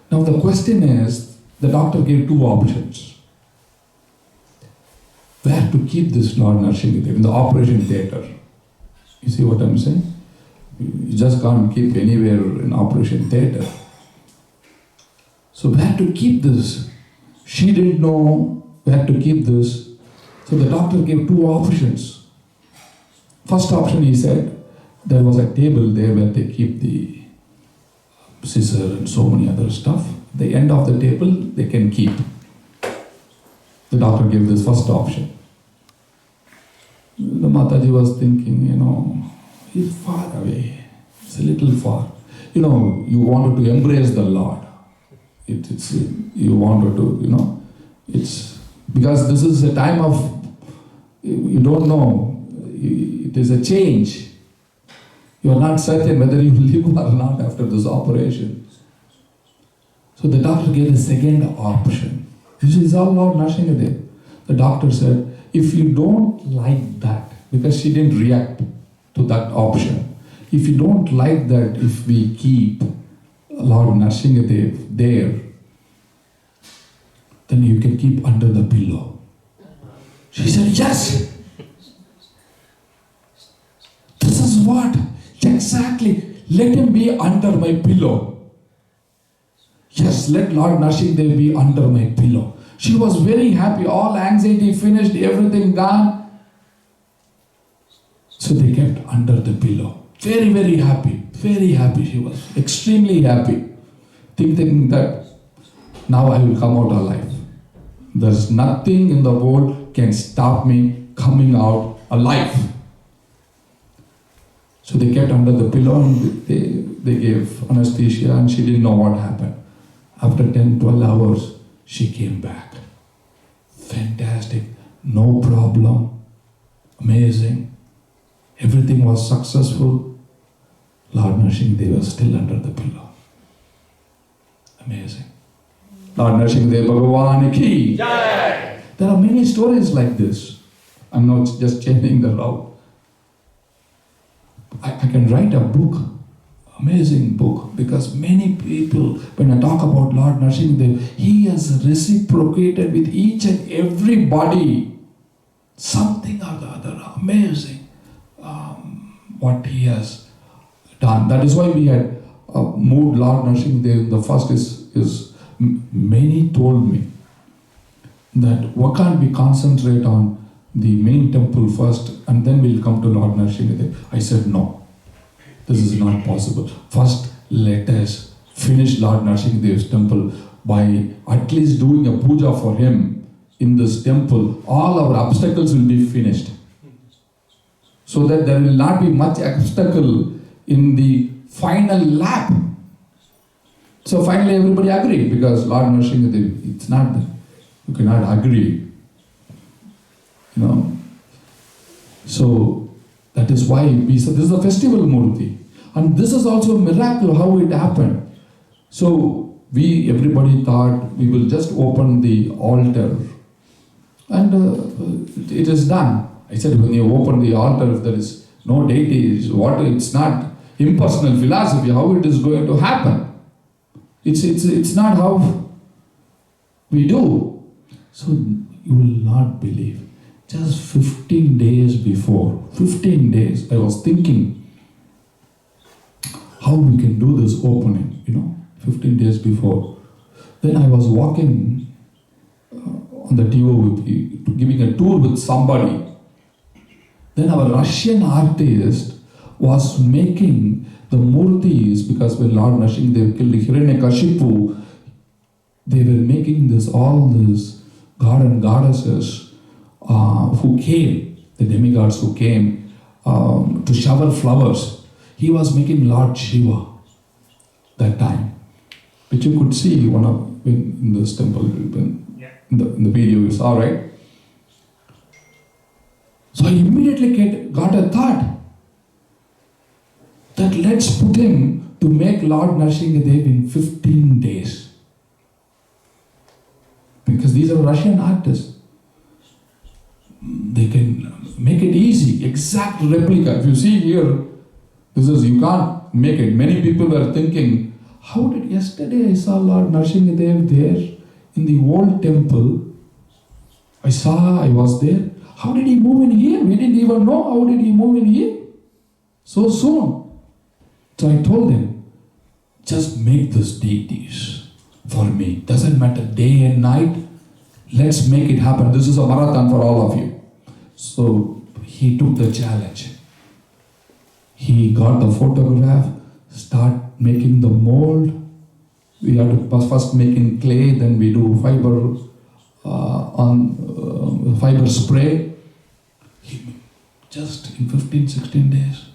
Now the question is, the doctor gave two options. Where to keep this Lord Nrsimhadev? In the operation theatre. You see what I'm saying? You just can't keep anywhere in operation theatre. So where to keep this? She didn't know where to keep this. So the doctor gave two options. First option, he said, there was a table there where they keep the scissor and so many other stuff. The end of the table, they can keep. The doctor gave this first option. The Mataji was thinking, he's far away. It's a little far. You wanted to embrace the Lord. You wanted to, it's because this is a time of, you don't know, it is a change. You are not certain whether you will live or not after this operation. So the doctor gave the second option. This is all Lord Nrsimhadev. The doctor said, if you don't like that, because she didn't react to that option, if you don't like that, if we keep Lord Nrsimhadev there, then you can keep under the pillow. She said, yes! This is what? Exactly. Let him be under my pillow. Yes, let Lord Nrsimhadev be under my pillow. She was very happy. All anxiety finished, everything gone. So they kept under the pillow. Very, very happy. Very happy she was. Extremely happy. Thinking that now I will come out alive. There's nothing in the world can stop me coming out alive. So they kept under the pillow and they gave anesthesia and she didn't know what happened. After 10-12 hours, she came back. Fantastic. No problem. Amazing. Everything was successful. Lord Nrsimhadev was still under the pillow. Amazing. Lord Nrsimhadev Bhagavan ki Jai. There are many stories like this. I'm not just changing the route. I can write a book, amazing book, because many people, when I talk about Lord Nrsimhadev, he has reciprocated with each and everybody something or the other. Amazing what he has done. That is why we had moved Lord Nrsimhadev. The first is many told me that why can't we concentrate on the main temple first and then we'll come to Lord Nrsimhadev. I said no, this is not possible. First let us finish Lord Nrsimhadev's temple by at least doing a puja for him in this temple. All our obstacles will be finished, so that there will not be much obstacle in the final lap. So finally everybody agreed because Lord Nrsimhadev, it's not, you cannot agree. You know. So that is why we said this is a festival Murti. And this is also a miracle how it happened. So everybody thought we will just open the altar. And it is done. I said when you open the altar, if there is no deity, it's not impersonal philosophy, how it is going to happen. It's not how we do. So you will not believe. Just 15 days before, 15 days, I was thinking how we can do this opening, 15 days before. Then I was walking on the TOVP, giving a tour with somebody. Then our Russian artist was making the murtis, because when Lord Nrsimhadev killed Hiranyakashipu, they were making all these god and goddesses who came, the demigods who came to shower flowers. He was making Lord Shiva that time, which you could see in this temple, in the video you saw, right? So I immediately got a thought that let's put him to make Lord Nrsimhadev in 15 days. Because these are Russian artists. They can make it easy, exact replica. If you see here, you can't make it. Many people were thinking, how did yesterday I saw Lord Nrsimhadev there in the old temple? I was there. How did he move in here? We didn't even know how did he move in here so soon. So I told him, just make these deities for me. Doesn't matter day and night. Let's make it happen. This is a marathon for all of you. So he took the challenge. He got the photograph, start making the mold. We have to first make in clay, then we do fiber fiber spray. Just in 15, 16 days,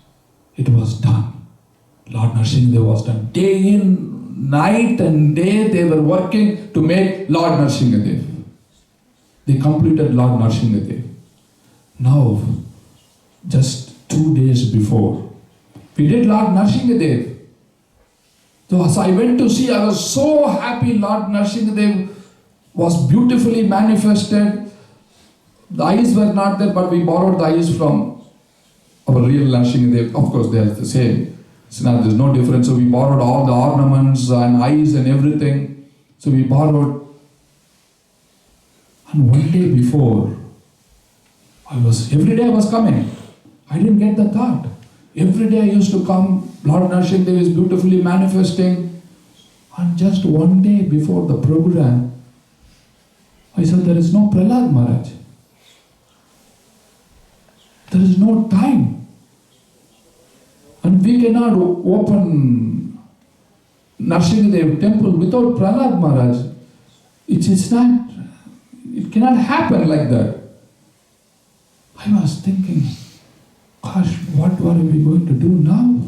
it was done. Lord Nrsimhadev was done. Day in, night and day, they were working to make Lord Nrsimhadev. They completed Lord Nrsimhadev. Now, just 2 days before, we did Lord Nrsimhadev. So as I went to see, I was so happy Lord Nrsimhadev was beautifully manifested. The eyes were not there, but we borrowed the eyes from our real Nrsimhadev. Of course, they are the same. There's no difference. So we borrowed all the ornaments and eyes and everything. So we borrowed. And one day before, every day I was coming. I didn't get the thought. Every day I used to come, Lord Nrsimhadev is beautifully manifesting. And just one day before the program, I said, there is no Prahlad Maharaj. There is no time. And we cannot open Nrsimhadev temple without Prahlad Maharaj. It cannot happen like that. I was thinking, gosh, what are we going to do now?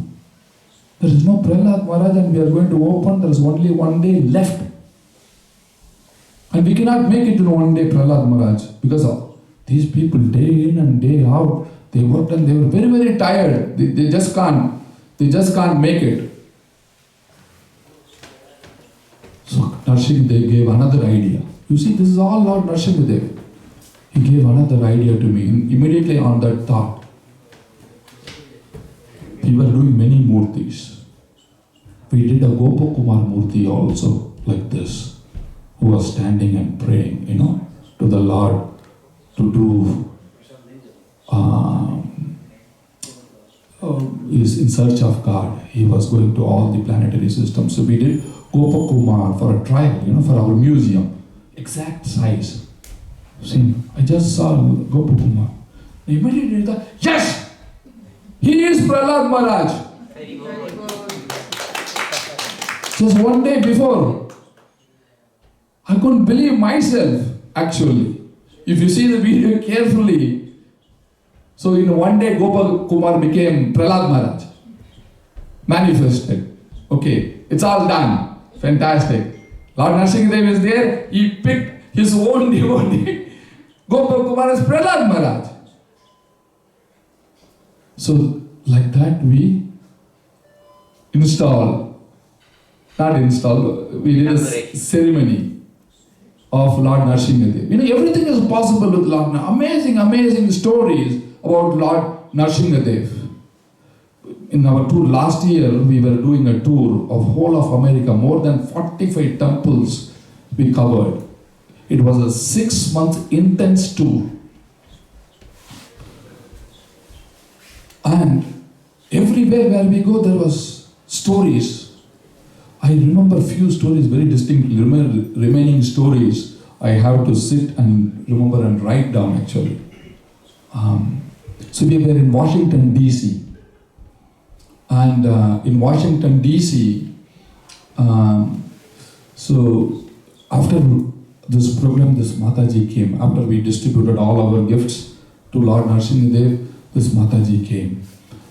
There is no Prahlad Maharaj and we are going to open, there is only 1 day left. And we cannot make it in 1 day, Prahlad Maharaj, because of these people day in and day out, they worked and they were very, very tired. They just can't make it. So Nrsimhadev gave another idea. You see, this is all Lord Nrsimhadev. He gave another idea to me immediately on that thought. We were doing many murtis. We did a Gopakumar murti also, like this, who was standing and praying, to the Lord to do, is in search of God. He was going to all the planetary systems. So we did Gopakumar for a trial, for our museum. Exact size. See, I just saw Gopakumar. Immediately I thought, yes! He is Prahlad Maharaj. Just 1 day before, I couldn't believe myself, actually. If you see the video carefully, so in 1 day Gopakumar became Prahlad Maharaj. Manifested. Okay, it's all done. Fantastic. Lord Narasimhadev is there. He picked his own devotee, Gopal Kumar as Prahlad Maharaj. So, like that we we did a ceremony of Lord Narasimhadev. Everything is possible with Lord Narasimhadev. Amazing stories about Lord Narasimhadev. In our tour last year, we were doing a tour of whole of America. More than 45 temples we covered. It was a 6-month intense tour. And everywhere where we go, there was stories. I remember few stories very distinctly. Remaining stories, I have to sit and remember and write down actually. So we were in Washington, D.C. And in Washington, D.C., so after this program, this Mataji came. After we distributed all our gifts to Lord Narasimhadev, this Mataji came.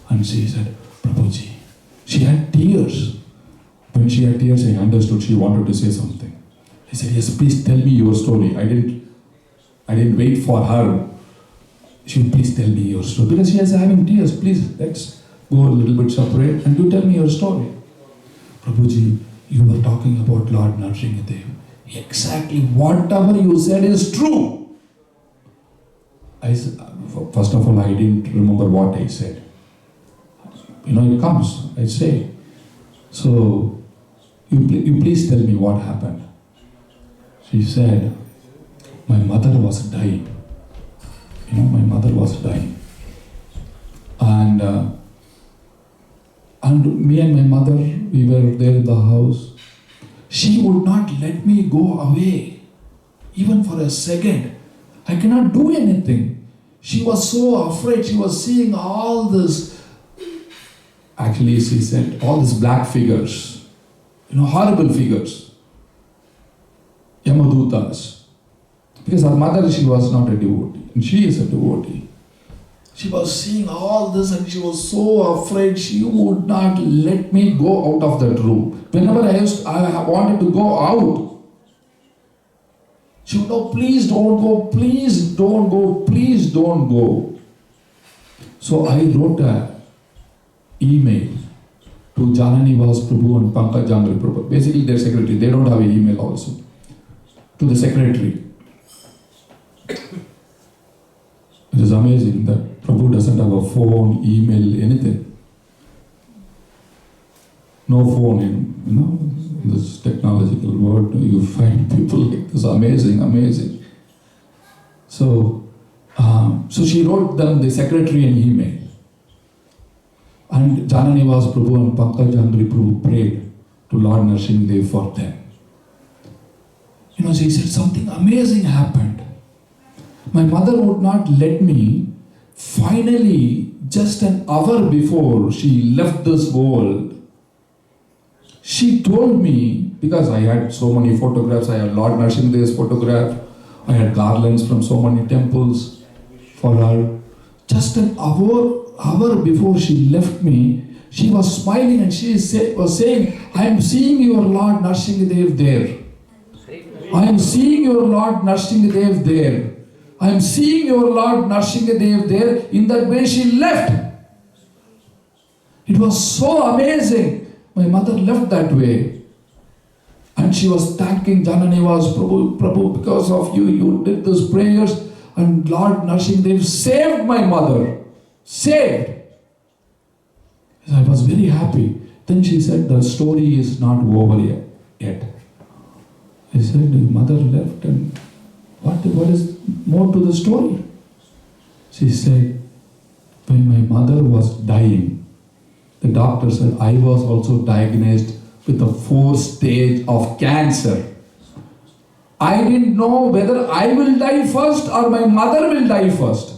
And she said, Prabhuji, she had tears. When she had tears, I understood she wanted to say something. I said, yes, please tell me your story. I didn't wait for her. She would please tell me your story. Because she was having tears. Please, let's go a little bit separate and you tell me your story. Prabhuji, you were talking about Lord Narasimhadev. Exactly whatever you said is true. I said, first of all, I didn't remember what I said. It comes, I say. So, you please tell me what happened. She said, my mother was dying. My mother was dying. And me and my mother, we were there in the house. She would not let me go away, even for a second. I cannot do anything. She was so afraid. She was seeing all this. Actually, she said, all these black figures, horrible figures, Yamadutas. Because her mother, she was not a devotee, and she is a devotee. She was seeing all this and she was so afraid she would not let me go out of that room. Whenever I wanted to go out, she would go, please don't go, please don't go, please don't go. So I wrote an email to Jananivas Prabhu and Pankaj Jangri Prabhu. Basically their secretary, they don't have an email also. To the secretary. It is amazing that Prabhu doesn't have a phone, email, anything. No phone in this technological world. You find people like this, amazing. So she wrote them, the secretary, an email. And Jananivas Prabhu and Pankaj Jangri Prabhu prayed to Lord Narasimhadev for them. She said something amazing happened. My mother would not let me. Finally, just an hour before she left this world, she told me, because I had so many photographs, I had Lord Narasimhadeva's photograph, I had garlands from so many temples for her. Just an hour before she left me, she was smiling and she was saying, I am seeing your Lord Narasimhadev there. I am seeing your Lord Narasimhadev there. I am seeing your Lord Narasimhadev there. In that way she left. It was so amazing. My mother left that way. And she was thanking Jananivas Prabhu, because of you did those prayers and Lord Narasimhadev saved my mother. Saved. I was very happy. Then she said, the story is not over yet. I said, your mother left and what is more to the story? She said, when my mother was dying, the doctor said, I was also diagnosed with a 4th stage of cancer. I didn't know whether I will die first or my mother will die first.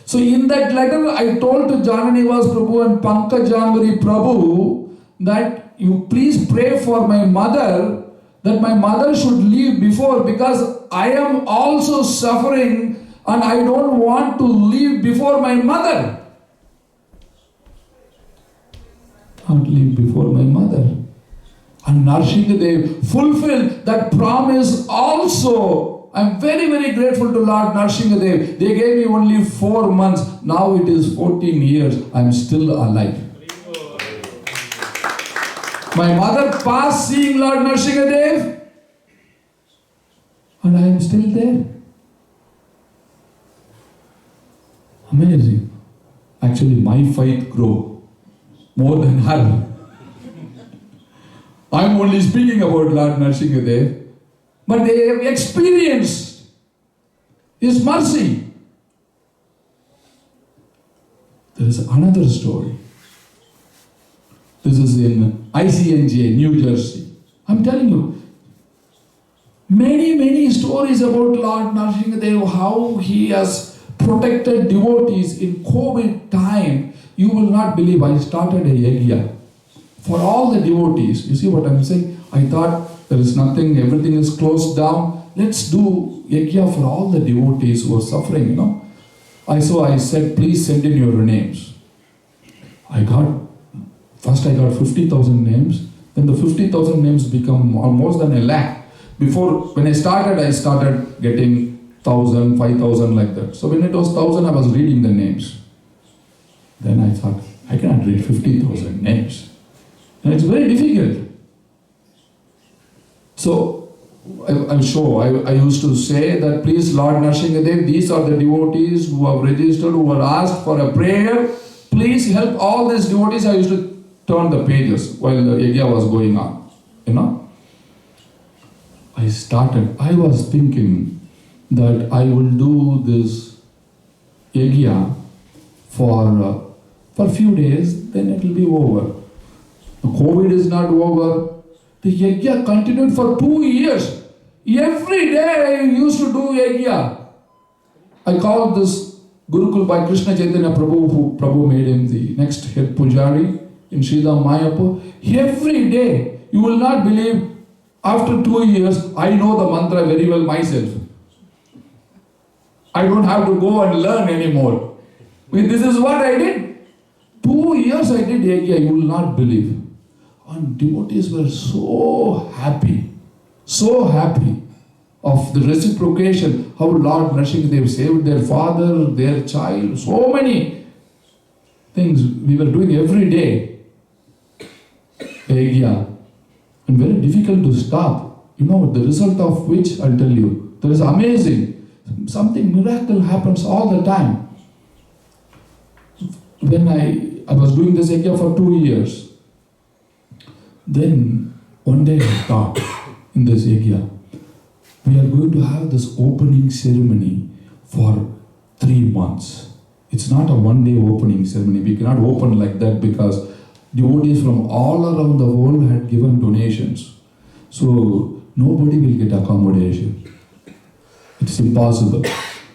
So in that letter, I told to Jananivas Prabhu and Pankaj Jangri Prabhu that you please pray for my mother, that my mother should leave before, because I am also suffering and I don't want to leave before my mother. Not leave before my mother. And Narsingadev fulfilled that promise also. I'm very, very grateful to Lord Narsingadev. They gave me only 4 months. Now it is 14 years. I'm still alive. My mother passed seeing Lord Narsingadev. And I am still there. Amazing. Actually, my faith grew more than her. I'm only speaking about Lord Narsingadev, but they have experienced His mercy. There is another story. This is in ICNJ, New Jersey. I'm telling you, many stories about Lord Narsingadev, how he has protected devotees in COVID time. You will not believe, I started a yajna for all the devotees. You see what I'm saying? I thought there is nothing, everything is closed down. Let's do yajna for all the devotees who are suffering, you know. I said, please send in your names. First I got 50,000 names. Then the 50,000 names become almost than 1 lakh. Before, when I started getting 1,000, 5,000 like that. So when it was 1,000, I was reading the names. Then I thought, I cannot read 50,000 names. And it's very difficult. So I used to say that, please Lord Narsingadev, these are the devotees who have registered, who were asked for a prayer. Please help all these devotees. I used to turn the pages while the yajna was going on. You know? I was thinking that I will do this yajna for a few days, then it will be over. The COVID is not over. The yajna continued for 2 years. Every day I used to do yajna. I called this Gurukul by Krishna Chaitanya Prabhu, who Prabhu made him the next head pujari in Sridham Mayapur. Every day, you will not believe, after 2 years, I know the mantra very well myself. I don't have to go and learn anymore. This is what I did. 2 years I did yajna, you will not believe. And devotees were so happy of the reciprocation, how Lord Narsingadev saved their father, their child, so many things we were doing every day. Yajna. And very difficult to stop. You know, the result of which, I'll tell you, there is amazing. Something miracle happens all the time. When I was doing this yajna for 2 years, then one day I thought in this yajna, we are going to have this opening ceremony for 3 months. It's not a one-day opening ceremony. We cannot open like that because devotees from all around the world had given donations. So nobody will get accommodation. It's impossible.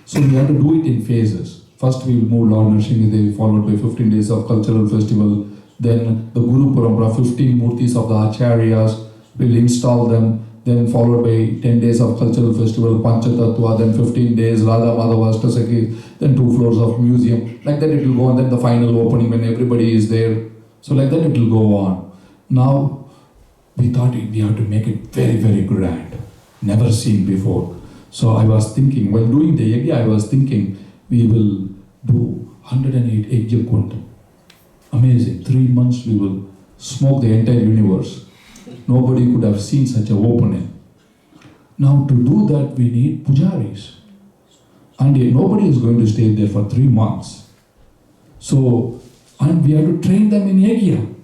So we have to do it in phases. First we will move Lord Narsingadev, followed by 15 days of cultural festival. Then the Guru Parampara, 15 murtis of the Acharyas, will install them. Then followed by 10 days of cultural festival, Panchatattva, then 15 days, Radha Madhava Ashtasakhi, then 2 floors of museum. Like that it will go on, then the final opening when everybody is there. So like that it will go on. Now, we thought we have to make it very, very grand. Never seen before. So I was thinking, while doing the yajna, I was thinking, we will do 108 yajna kund. Amazing. 3 months we will smoke the entire universe. Nobody could have seen such an opening. Now to do that we need pujaris. And nobody is going to stay there for 3 months. So, and we have to train them in yajna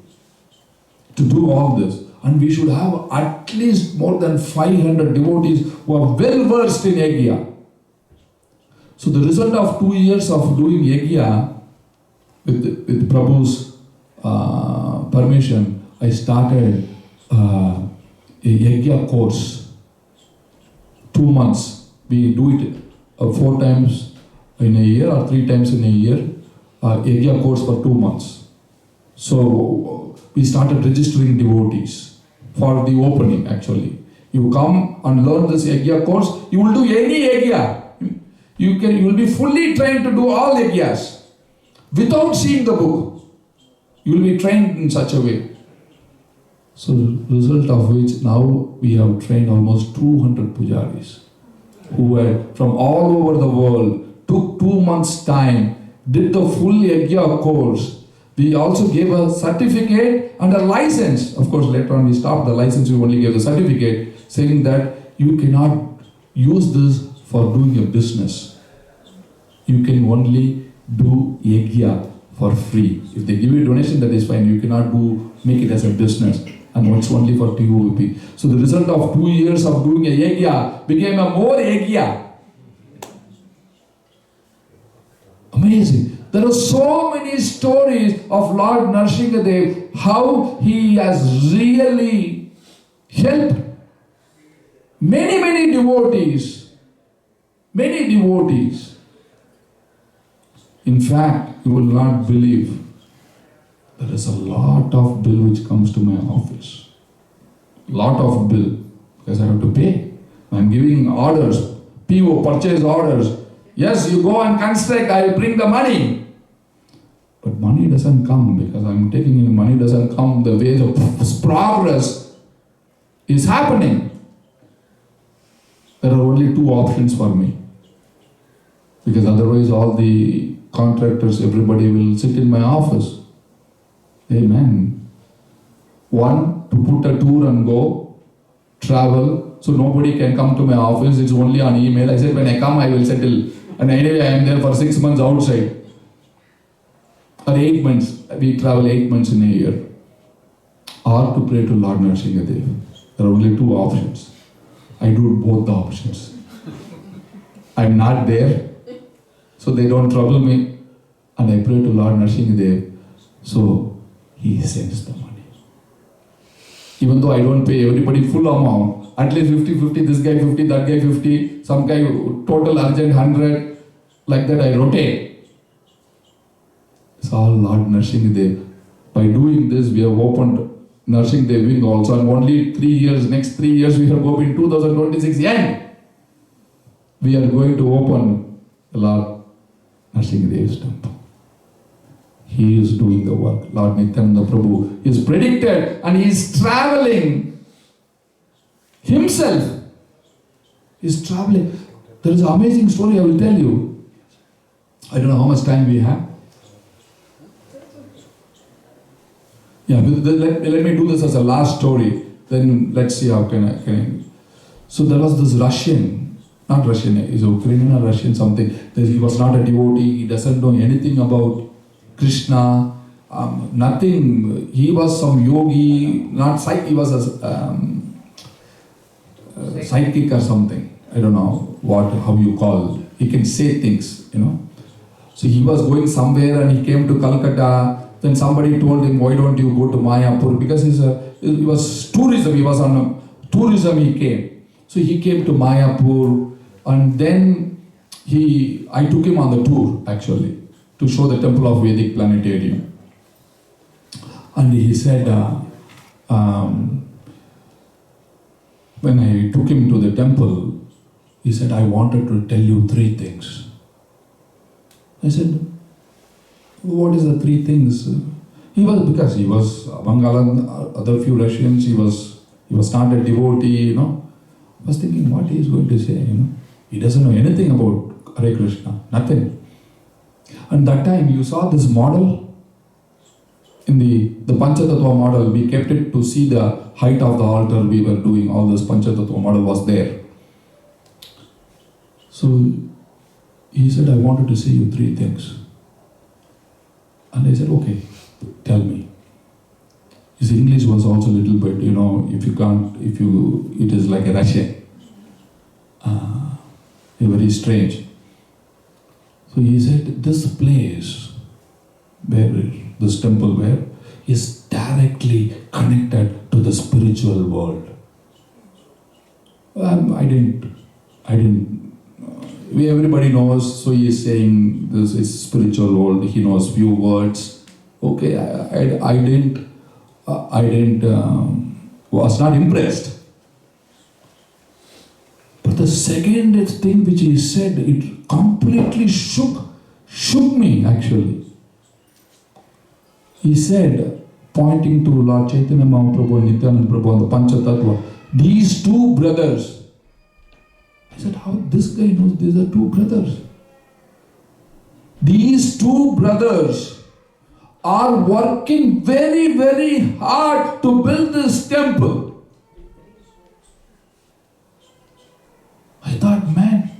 to do all this. And we should have at least more than 500 devotees who are well versed in yajna. So the result of 2 years of doing yajna, with Prabhu's permission, I started a yajna course. 2 months. We do it 4 times in a year or 3 times in a year. Yajna course for 2 months. So we started registering devotees for the opening actually. You come and learn this yajna course, you will do any yajna. You will be fully trained to do all yajnas without seeing the book. You will be trained in such a way. So result of which now we have trained almost 200 pujaris who were from all over the world, took 2 months time, did the full yajna course. We also gave a certificate and a license. Of course, later on we stopped the license, we only gave the certificate, saying that you cannot use this for doing a business. You can only do yajna for free. If they give you a donation, that is fine. You cannot make it as a business. And it's only for TOVP. So the result of 2 years of doing a yajna became a more yajna. Amazing. There are so many stories of Lord Nrsimhadev, how he has really helped many devotees. Many devotees. In fact, you will not believe, there is a lot of bill which comes to my office. Lot of bill, because I have to pay. I am giving orders, PO, purchase orders. Yes, you go and construct, I will bring the money. But money doesn't come because I am taking in money doesn't come. The way of progress is happening. There are only 2 options for me. Because otherwise all the contractors, everybody will sit in my office. Amen. One, to put a tour and go, travel, so nobody can come to my office, it's only on email. I said, when I come, I will settle. And anyway, I am there for 6 months outside. Or 8 months, we travel 8 months in a year. Or to pray to Lord Nrsimhadev. There are only 2 options. I do both the options. I am not there, so they don't trouble me. And I pray to Lord Nrsimhadev, so he sends the money. Even though I don't pay everybody full amount, at least 50-50, this guy 50, that guy 50, some guy total urgent 100, like that I rotate. It's all Lord Nrsimhadev. By doing this, we have opened Nrsimhadev wing also, and only 3 years, next 3 years we are going in 2026 end. We are going to open the Lord Nrsimhadev's temple. He is doing the work. Lord Nityananda Prabhu is predicted and he is traveling himself. He is traveling. There is an amazing story I will tell you. I don't know how much time we have. Yeah, let me do this as a last story. Then let's see how can I. So there was this Russian, not Russian, he's a Ukrainian or Russian something. He was not a devotee. He doesn't know anything about Krishna, nothing. He was some yogi, not psychic, he was a psychic or something. I don't know how you call. He can say things, So he was going somewhere and he came to Calcutta. Then somebody told him, why don't you go to Mayapur? Because it was tourism, he was on tourism he came. So he came to Mayapur and then I took him on the tour actually, to show the temple of Vedic planetarium. And he said, when I took him to the temple, he said, I wanted to tell you 3 things. I said, what is the 3 things? Because he was among other few Russians, he was not a devotee, I was thinking what he is going to say, He doesn't know anything about Hare Krishna, nothing. And that time you saw this model in the Panchatattva model. We kept it to see the height of the altar. We were doing all this Panchatattva model was there. So he said, I wanted to say you 3 things. And I said, okay, tell me. His English was also a little bit, it is like a Russian. Very strange. So he said, this place, this temple is directly connected to the spiritual world. Everybody knows, so he is saying this is spiritual world, he knows few words. Okay, was not impressed. But the second thing which he said, it completely shook me actually. He said, pointing to Lord Chaitanya Mahaprabhu and Nityananda Prabhu and the Panchatattva. These two brothers. I said, how this guy knows these are two brothers? These two brothers are working very, very hard to build this temple. I thought, man,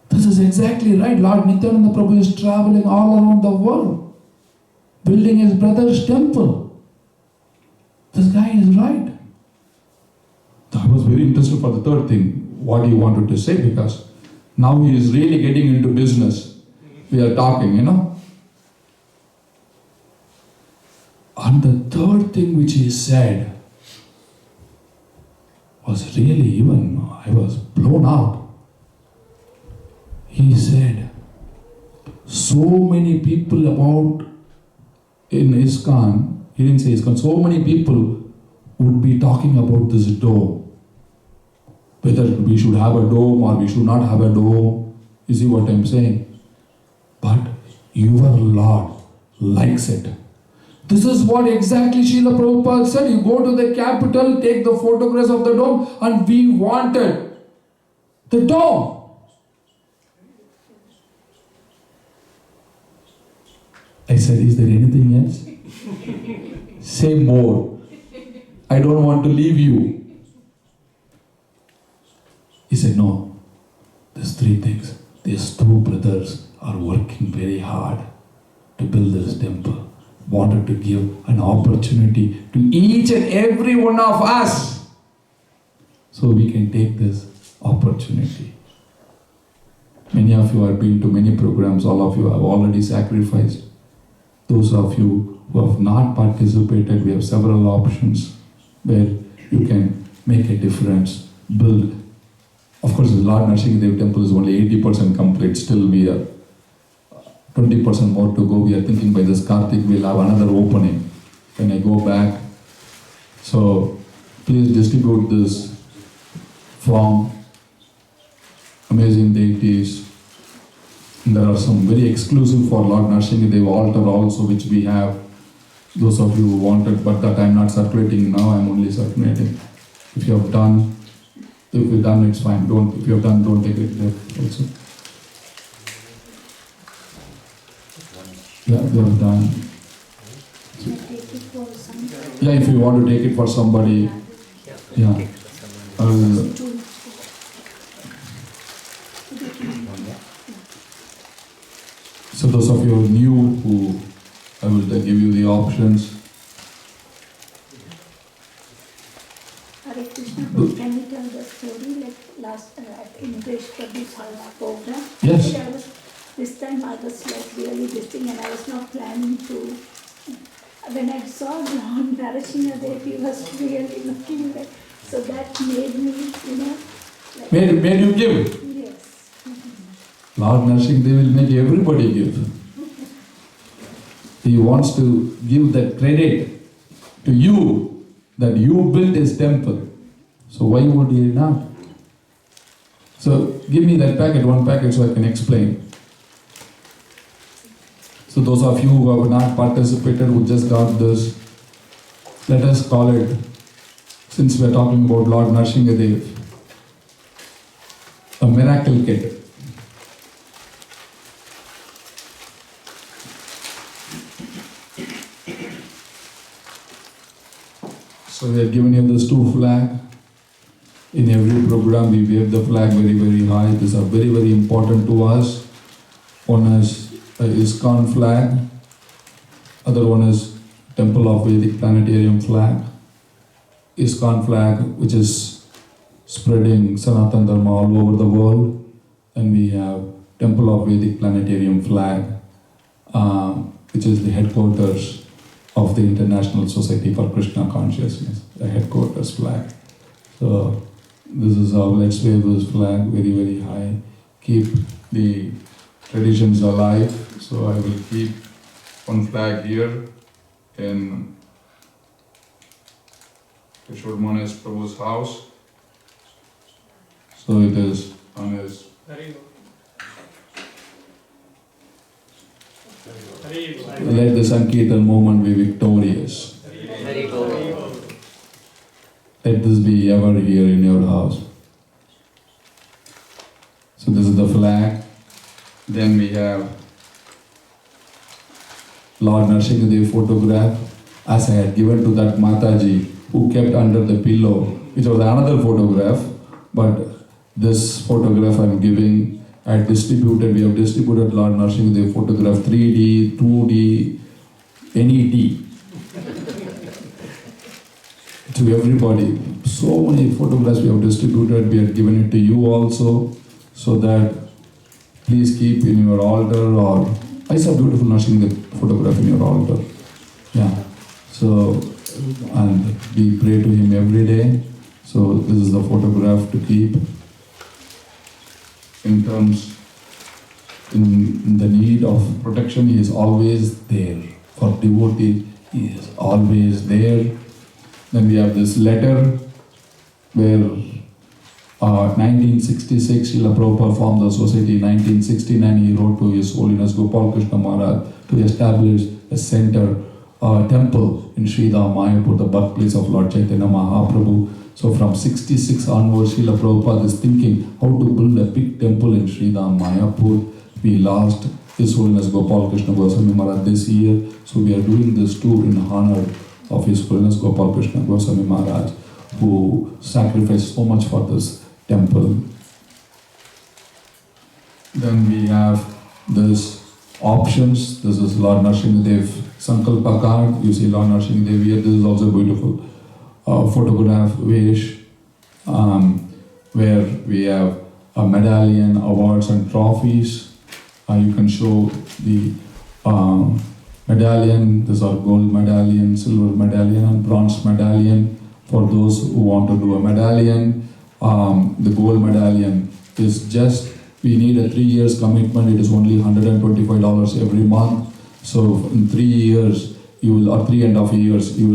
this is exactly right. Lord Nityananda Prabhu is traveling all around the world, building his brother's temple. This guy is right. I was very interested for the third thing, what he wanted to say, because now he is really getting into business. We are talking, And the third thing which he said was really even, I was blown out. He said, so many people about in ISKCON, he didn't say ISKCON, so many people would be talking about this dome. Whether we should have a dome or we should not have a dome. You see what I'm saying? But your Lord likes it. This is what exactly Srila Prabhupada said. You go to the capital, take the photographs of the dome, and we wanted the dome. I said, is there anything else? Say more. I don't want to leave you. He said, no. There's three things. These two brothers are working very hard to build this temple. Wanted to give an opportunity to each and every one of us so we can take this opportunity. Many of you have been to many programs. All of you have already sacrificed. Those of you who have not participated, we have several options where you can make a difference, build. Of course, the Lord Narsingadev temple is only 80% complete. Still we are 20% more to go. We are thinking by this Kartik we'll have another opening when I go back. So please distribute this from amazing deities. And there are some very exclusive for Lord Narsingadev altar also which we have. Those of you who wanted, but that I'm not circulating now, I'm only circulating. If you have done, it's fine. If you have done, don't take it there also. Yeah, they have done. Yeah, if you want to take it for somebody, yeah. So those of you who are new, who I will give you the options.
Hare Krishna, can you tell the story like last in English Prabhu's program?
Yes.
This time I was like really listening and I was not planning to. When I saw Lord Narasinghadev, he was really looking like, so that made me, like,
Made you give?
Yes.
Lord Narasinghadev will make everybody give. He wants to give that credit to you that you built his temple. So why would he not? So give me that packet, one packet, so I can explain. So those of you who have not participated, who just got this, let us call it, since we are talking about Lord Narsingadev, a miracle kit. So we have given you these two flags. In every program we wave the flag very, very high. These are very, very important to us. One is ISKCON flag. Other one is Temple of Vedic Planetarium flag. ISKCON flag, which is spreading Sanatana Dharma all over the world. And we have Temple of Vedic Planetarium flag, which is the headquarters of the International Society for Krishna Consciousness, the headquarters flag. So this is how, let's wave this flag very, very high. Keep the traditions alive. So I will keep one flag here in Kishore Maharaj Prabhu's house. So it is on his. Let the Sankirtan movement be victorious. Let this be ever here in your house. So this is the flag. Then we have Lord Nrsimhadev photograph, as I had given to that Mataji who kept under the pillow, which was another photograph, but this photograph I am giving, we have distributed Lord Nrsimhadev photograph 3D, 2D, any D to everybody. So many photographs we have distributed, we have given it to you also, so that please keep in your altar, or I saw beautiful Nrsimhadev photograph in your altar. Yeah. So, and we pray to him every day. So this is the photograph to keep. In terms, in the need of protection, he is always there. For devotee, he is always there. Then we have this letter where 1966, Srila Prabhupada formed the society. 1969, he wrote to His Holiness Gopal Krishna Maharaj to establish a center, a temple in Sridham Mayapur, the birthplace of Lord Chaitanya Mahaprabhu. So from 66 onwards, Srila Prabhupada is thinking how to build a big temple in Sridham Mayapur. We lost His Holiness Gopal Krishna Goswami Maharaj this year. So we are doing this tour in honor of His Holiness Gopal Krishna Goswami Maharaj, who sacrificed so much for this temple. Then we have this options. This is Lord Nrsimhadev Sankalpa card. You see Lord Nrsimhadev here. This is also beautiful. Photograph Vesh, where we have a medallion, awards and trophies. You can show the medallion. These are gold medallion, silver medallion and bronze medallion. For those who want to do a medallion, the gold medallion is just, we need a 3 years commitment. It is only $125 every month. So in 3 years, you will, or 3.5 years, you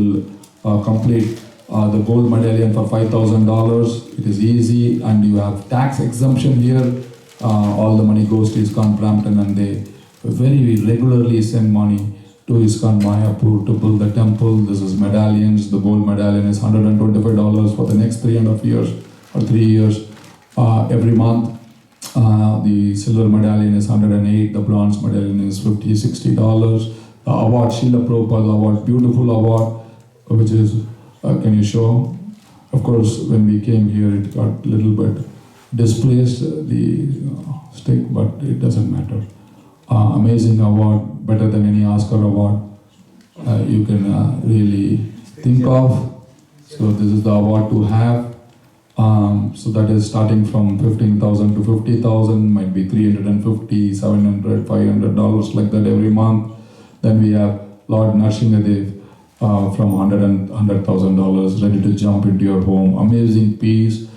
will complete the gold medallion for $5,000. It is easy, and you have tax exemption here. All the money goes to ISKCON Brampton, and they very regularly send money to ISKCON Mayapur to build the temple. This is medallions. The gold medallion is $125 for the next 3.5 years or 3 years every month. The silver medallion is $108. The bronze medallion is $50, $60. The award, Srila Prabhupada award, beautiful award, which is, can you show? Of course, when we came here, it got a little bit displaced, the stick, but it doesn't matter. Amazing award, better than any Oscar award you can really think of. So this is the award to have. So that is starting from $15,000 to $50,000, might be $350, $700, $500, like that every month. Then we have Lord Nrsimhadev from $100,000 ready to jump into your home. Amazing piece.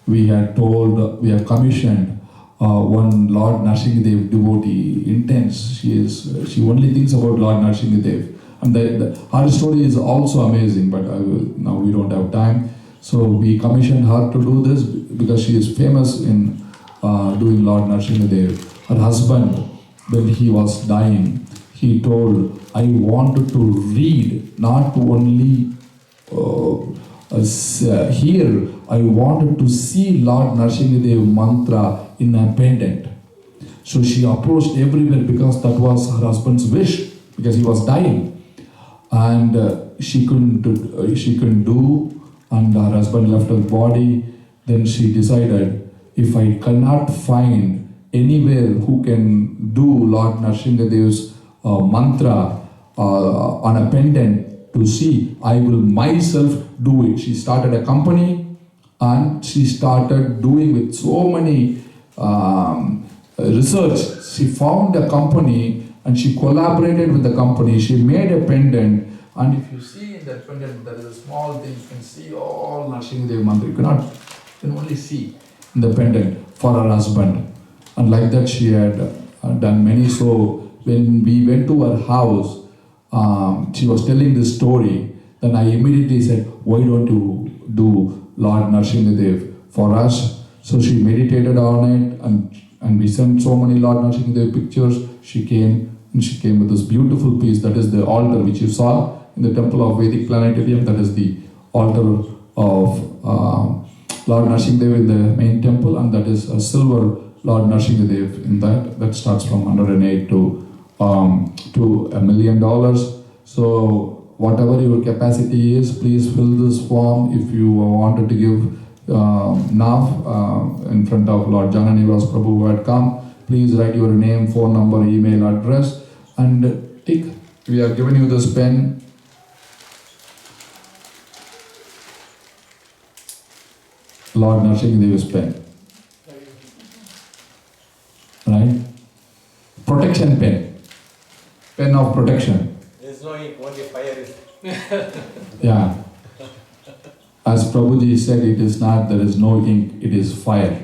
We have commissioned one Lord Nrsimhadev devotee, intense. She only thinks about Lord Nrsimhadev. And her story is also amazing, but now we don't have time. So we commissioned her to do this because she is famous in doing Lord Nrsimhadev. Her husband, when he was dying, he told, I wanted to read, not to only hear, I wanted to see Lord Nrsimhadev mantra in a pendant. So she approached everywhere because that was her husband's wish, because he was dying. And she couldn't do, and her husband left her body. Then she decided, if I cannot find anywhere who can do Lord Nrsimhadev's mantra on a pendant to see, I will myself do it. She started a company, and she started doing with so many research. She found a company and she collaborated with the company. She made a pendant, and if you see in that pendant, there is a small thing. You can see all Nrsimhadev mantra. You can only see in the pendant for her husband. And like that, she had done many. So when we went to her house, she was telling this story. Then I immediately said, why don't you do Lord Nrsimhadev for us? So she meditated on it, and we sent so many Lord Nrsimhadev pictures. She came and she came with this beautiful piece. That is the altar which you saw in the temple of Vedic Planetarium. That is the altar of Lord Nrsimhadev in the main temple, and that is a silver Lord Nrsimhadev in that. That starts from 108 to $1 million. So whatever your capacity is, please fill this form. If you wanted to give in front of Lord Jananivas Prabhu who had come, please write your name, phone number, email address, and tick. We have given you this pen. Lord Nrsimhadeva's pen. Right? Protection pen. Pen of protection.
There's no ink, only fire is.
Yeah. As Prabhuji said, it is not, there is no ink, it is fire.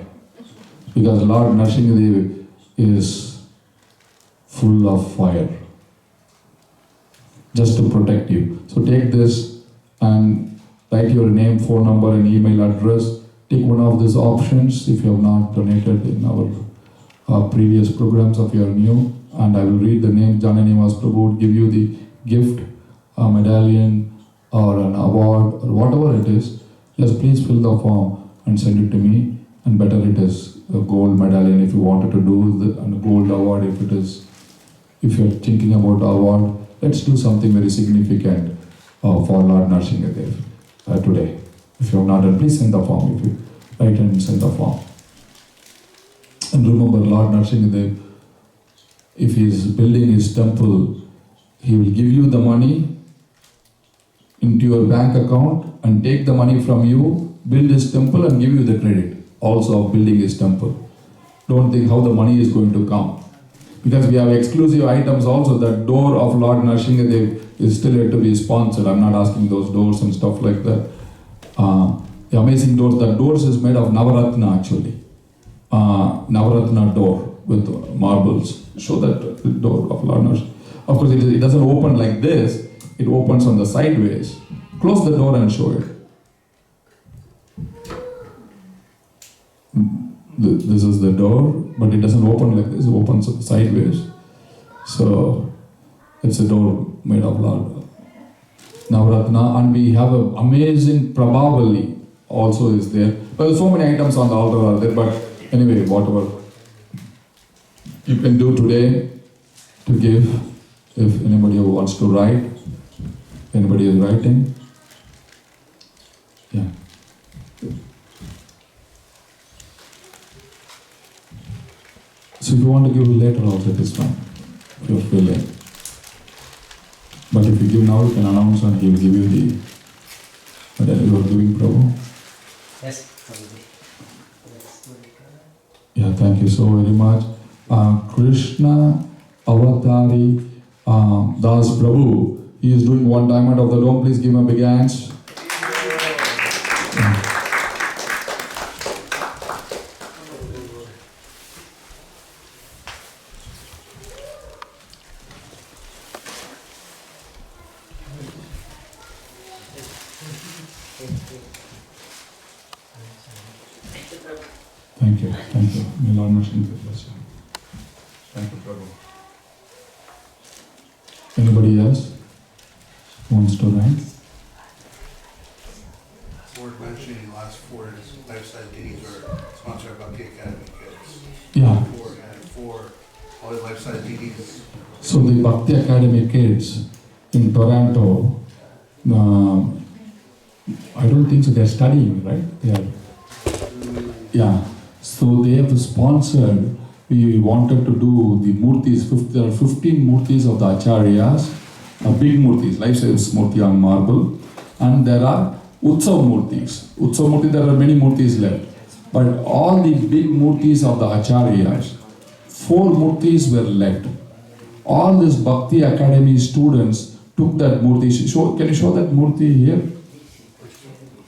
Because Lord Nrsimhadev is full of fire. Just to protect you. So take this and write your name, phone number and email address. Take one of these options if you have not donated in our previous programs if you are new. And I will read the name. Jananivas Prabhu would give you the gift, a medallion or an award or whatever it is. Just please fill the form and send it to me. And better it is a gold medallion if you wanted to do and a gold award if it is, if you are thinking about the award. Let's do something very significant for Lord Nrsimhadev today. If you have not done, please send the form. If you write and send the form. And remember, Lord Nrsimhadev, if he is building his temple, he will give you the money into your bank account and take the money from you, build his temple and give you the credit also of building his temple. Don't think how the money is going to come. Because we have exclusive items also. That door of Lord Nrsimhadev is still yet to be sponsored. I'm not asking those doors and stuff like that. The amazing doors, the doors is made of Navaratna actually. Navaratna door with marbles. Show that the door of Lord Nrsimhadev. Of course it doesn't open like this, it opens on the sideways. Close the door and show it. This is the door, but it doesn't open like this, it opens sideways. So it's a door made of Lord Navaratna, and we have an amazing Prabhavali also is there. Well, so many items on the altar are there, but anyway, whatever you can do today to give, if anybody who wants to write, anybody is writing, yeah. So if you want to give later also, it is fine, if you are feeling. But if you give now, you can announce and he will give you the, but then you are giving Prabhu.
Yes.
Yeah, thank you so very much. Krishna Avatari Das Prabhu, he is doing one diamond of the dome. Please give him a big hands. Thank you, thank you. May Lord Nrsimhadev bless you. Thank you, Prabhu. Anybody else wants to write?
Worth mentioning, the last four lifestyle ditties are sponsored by Bagicha Academy Kids.
Yeah.
Four all the lifestyle ditties.
So the Bhakti Academy kids in Toronto, I don't think so, they're studying, right? They are. Yeah. So they have sponsored, we wanted to do the murtis, there are 15 murtis of the acharyas, big murtis, life-size murti on marble, and there are Utsav murtis. Utsav murti, there are many murtis left. But all the big murtis of the acharyas, 4 murtis were left. All these Bhakti Academy students took that murti. Can you show that murti here?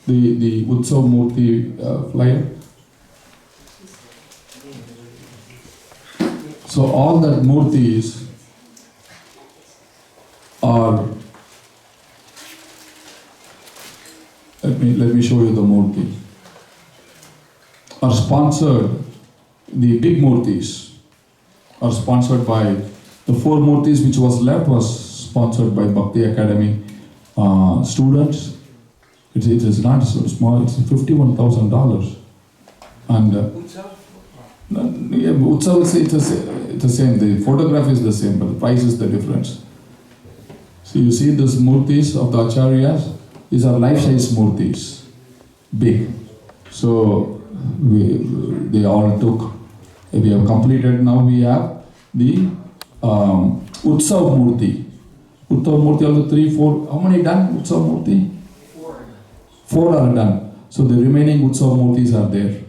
The Utsav murti flyer. So all that murtis are, let me show you the murti, are sponsored, the big murtis are sponsored by The 4 murtis which was left was sponsored by Bhakti Academy students. It is not so small, it's $51,000. And Utsav, it's the same, the photograph is the same, but the price is the difference. So you see these murtis of the acharyas, these are life-size murtis, big. So they all took, we have completed, now we have the Utsav Murti. Utsav Murti also 3, 4, how many done Utsav Murti? 4 are done. So the remaining Utsav Murtis are there.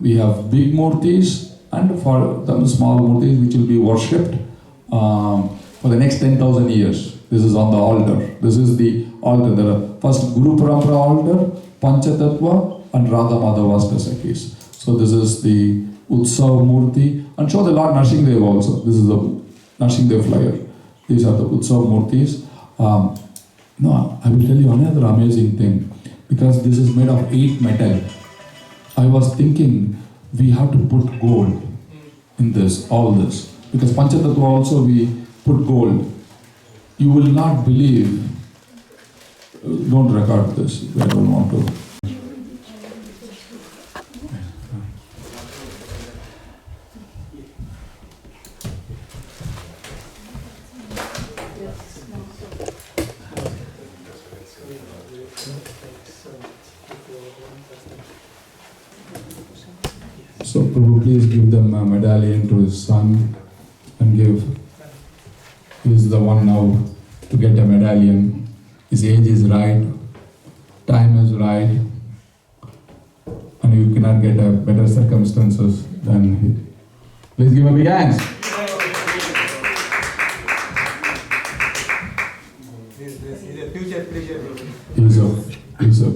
We have big Murtis and for the small Murtis which will be worshipped for the next 10,000 years. This is on the altar. This is the altar. There are first Guru Parampara altar, Panchatattva and Radha Madhava Sakis. So this is the Utsav Murti. And show the Lord Narsingadev also. This is the Narsingadev flyer. These are the Utsav Murtis. No, I will tell you another amazing thing. Because this is made of 8 metal. I was thinking we have to put gold in this, all this. Because Panchatattva also we put gold. You will not believe, don't record this, I don't want to. So Prabhu, please give them a medallion to his son and give. He is the one now to get a medallion. His age is right, time is right, and you cannot get a better circumstances than he. Please give a big hand. He's a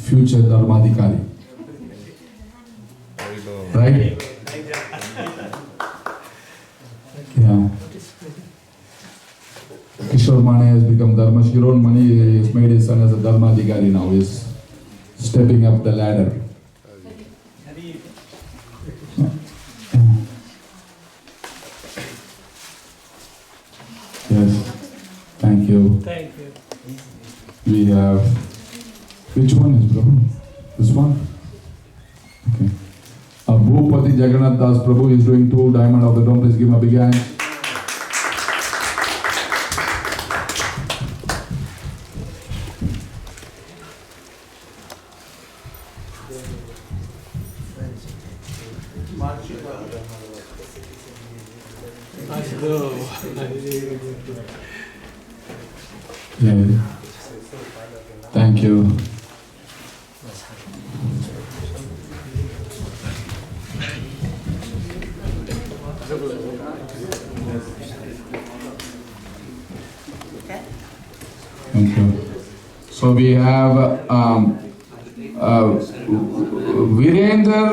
future Dharmadhikari. Right? Yeah. Kishore Mane has become Dharma. Shiron Mani has made his son as a Dharmadhikari now. He's stepping up the ladder. Yes. Thank you.
Thank you.
We have. Which one is Prabhu? This one? Okay. Bhupati Jagannath Das Prabhu is doing 2 diamond of the dome. Please give him a big hand. Yeah. Thank you. Thank you. So we have Virender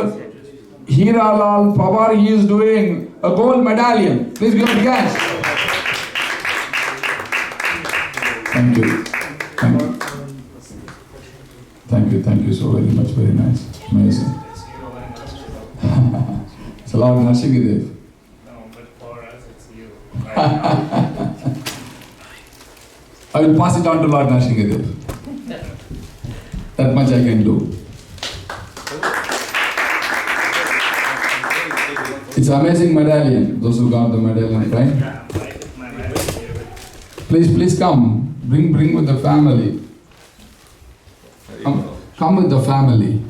Hiralal Pawar. He is doing a gold medallion. Please give him a hand. Thank you. Thank you. Thank you. Thank you so very much. Very nice. Amazing. It's a lot of Narsingadev.
No, but for us it's you.
I will pass it on to Lord Narsingadev. That much I can do. It's an amazing medallion. Those who got the medallion, right? Please come. Bring with the family. Come with the family.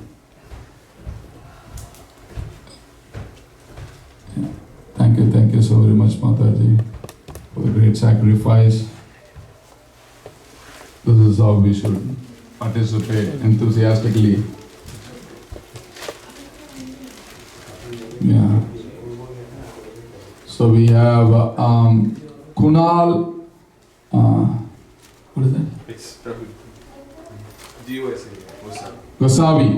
Yeah. Thank you so very much, Mataji, for the great sacrifice. This is how we should participate enthusiastically. Yeah. So we have Kunal. What is that?
It's Prabhu. GOSA.
Gosavi.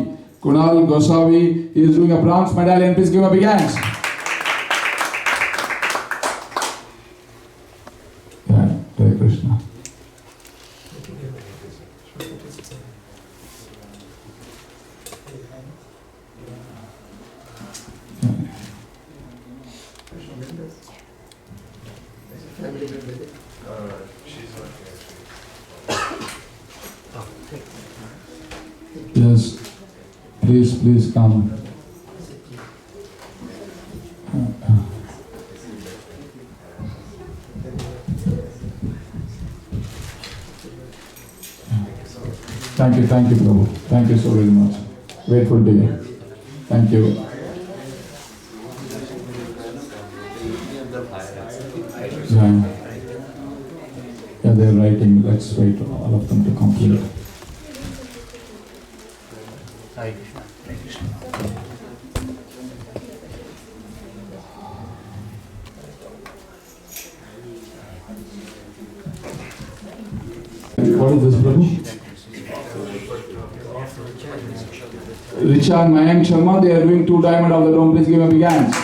Kunal Gosavi is doing a bronze medallion. Please give a big hand. Yeah, Hare Krishna.
She's not here.
Yes, please come. Thank you, Prabhu. Thank you so very much. Grateful to you. Thank you. Yeah, they're writing. Let's wait for all of them to complete. What is this, Prabhu? Richa and Mayank Sharma, they are doing 2 diamond of the dome. Please give a big hand.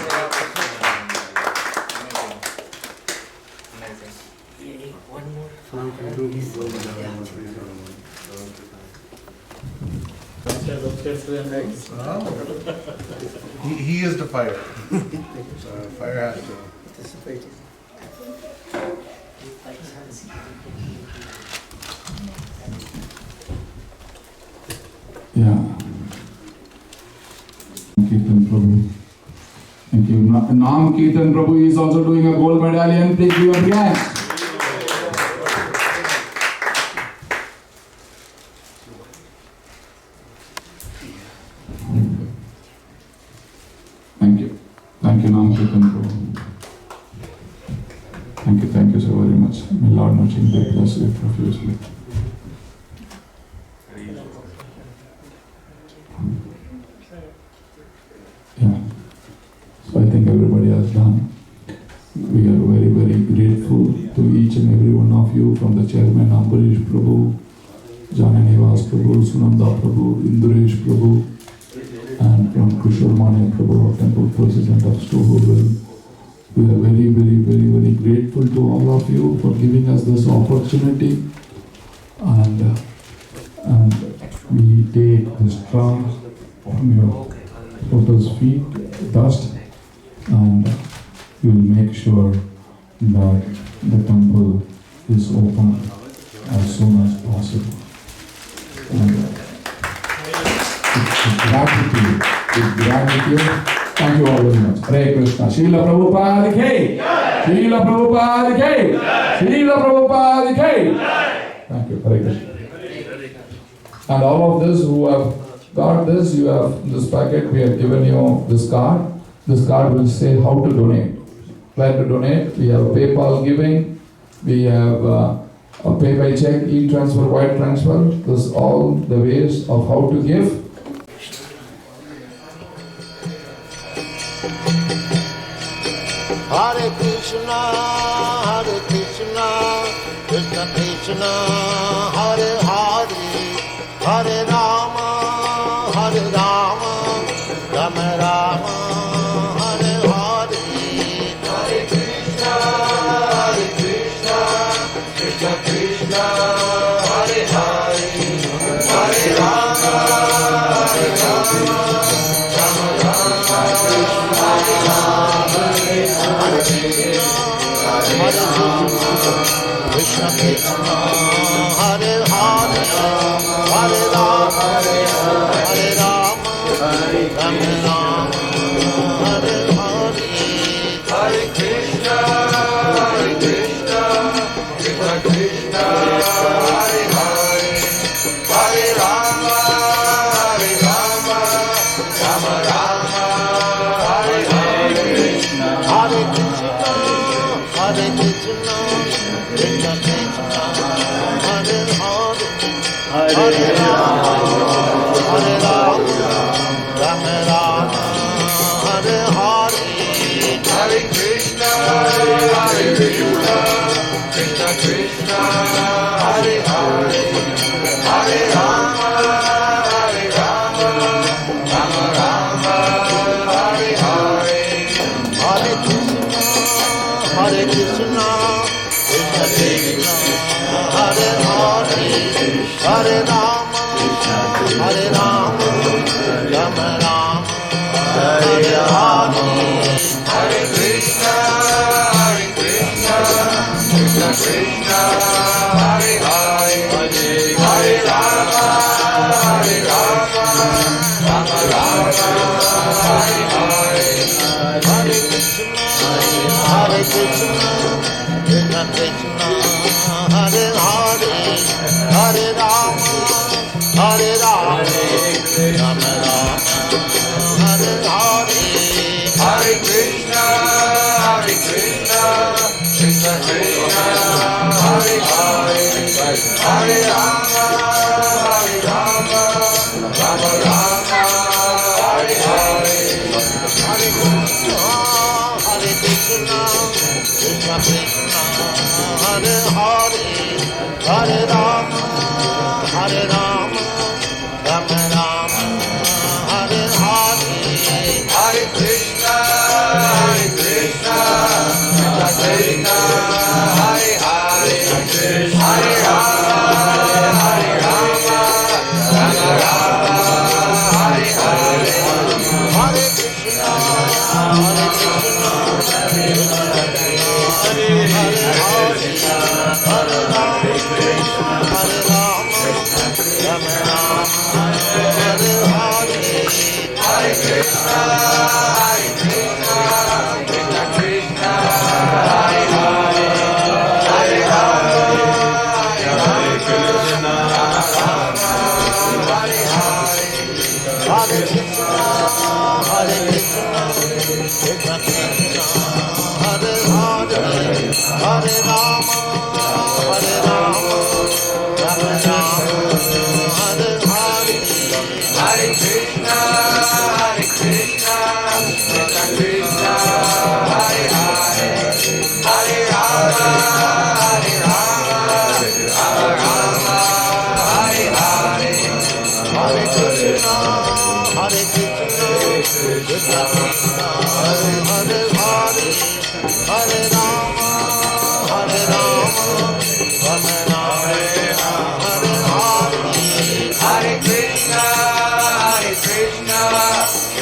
He is the fire. Fire has to.
Yeah. Kirtan Prabhu. Thank you. Naam Kirtan Prabhu is also doing a gold medallion. Please give a big hand. Thank you. Thank you, Naam Kirtan Prabhu. Thank you so very much. May Lord Narasimha bless you profusely. Yeah. So I think everybody has done. We are very, very grateful to each and every one of you, from the chairman Ambarish Prabhu, Jananivas Prabhu, Sunanda Prabhu, Induresh Prabhu, and from Kishore Mani Prabhu, Temple President of Stouville. We are very, very, very, very grateful to all of you for giving us this opportunity, and we take the straw from your lotus feet, dust, and we will make sure that the temple is open as soon as possible. And with gratitude, thank you all very much. Hare Krishna. Srila Prabhupada ki, Srila Prabhupada ki, Srila Prabhupada ki. Thank you. Hare Krishna. And all of this who have got this, you have this packet, we have given you this card. This card will say how to donate. Where to donate? We have PayPal giving, we have a pay by check, e-transfer, wire transfer. This is all the ways of how to give.
Hare Krishna, Krishna Krishna, Hare Hare, Hare Rama, Rama Rama, Hare Hare. Hare Krishna, Krishna Krishna, Hare Hare, Hare Rama, Rama Rama, Hare Hare. Krishna Krishna, Hare Hare, Hare Rama, Hare Rama, Rama Rama, Hare Hare. Hare Krishna, Krishna Krishna, Hare Hare, Hare Rama, Rama Rama, Hare Hare. Hare Krishna, Krishna Krishna, Hare Hare, Hare Rama, Rama Rama, Hare Hare. Hare Krishna, Krishna Krishna, Hare Hare, Hare Rama, Rama Rama, Hare Hare. Hare Krishna, Krishna Krishna, Hare Hare, Hare Rama, Rama Rama, Hare Hare. Hare Krishna, Krishna
Krishna, Hare Hare, Hare Rama, Hare Rama, Rama Rama, Hare Hare, Hare Krishna, Hare Krishna, Krishna Krishna, Hare Hare, Hare Rama, Hare Rama, Rama Rama, Hare Hare, Hare Krishna, Krishna Krishna, Hare Hare, Hare Rama,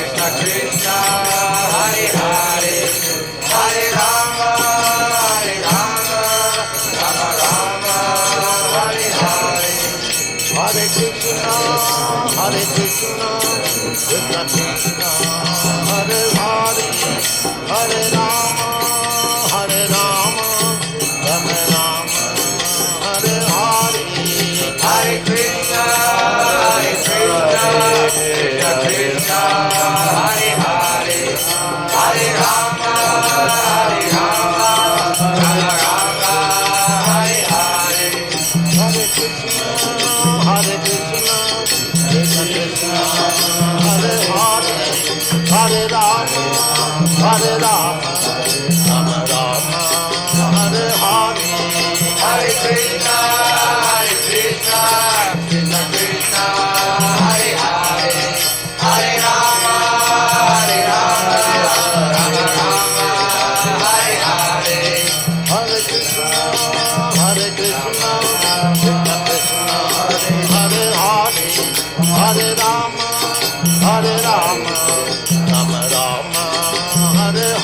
Rama Rama, Hare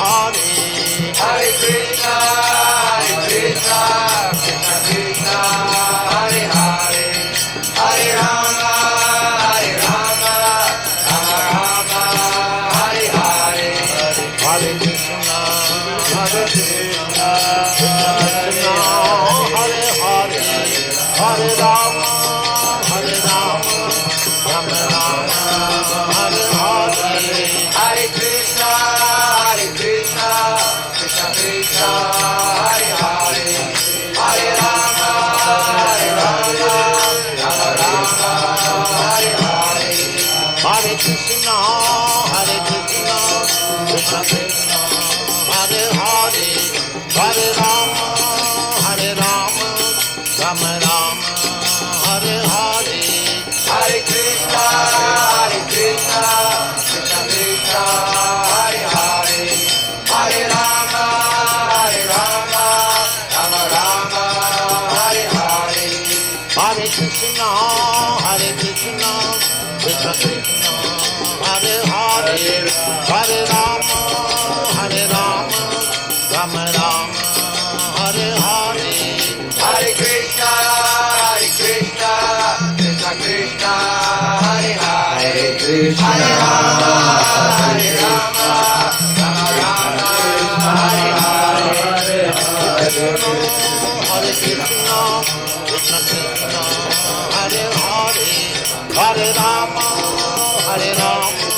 Hare, Hare Krishna, Krishna Krishna, Hare Hare, Hare Rama, Rama Rama, Hare Hare, Hare Krishna, Krishna Krishna, Hare Hare, Hare Rama, Rama Rama, Hare Hare, Hare Krishna,
Hare Hare, Hare Krishna, Krishna Krishna, Hare Hare, Hare Rama, Hare Rama, Rama Rama, Hare Hare, Hare Krishna, Krishna Krishna, Hare Hare, Hare Rama, Hare Rama,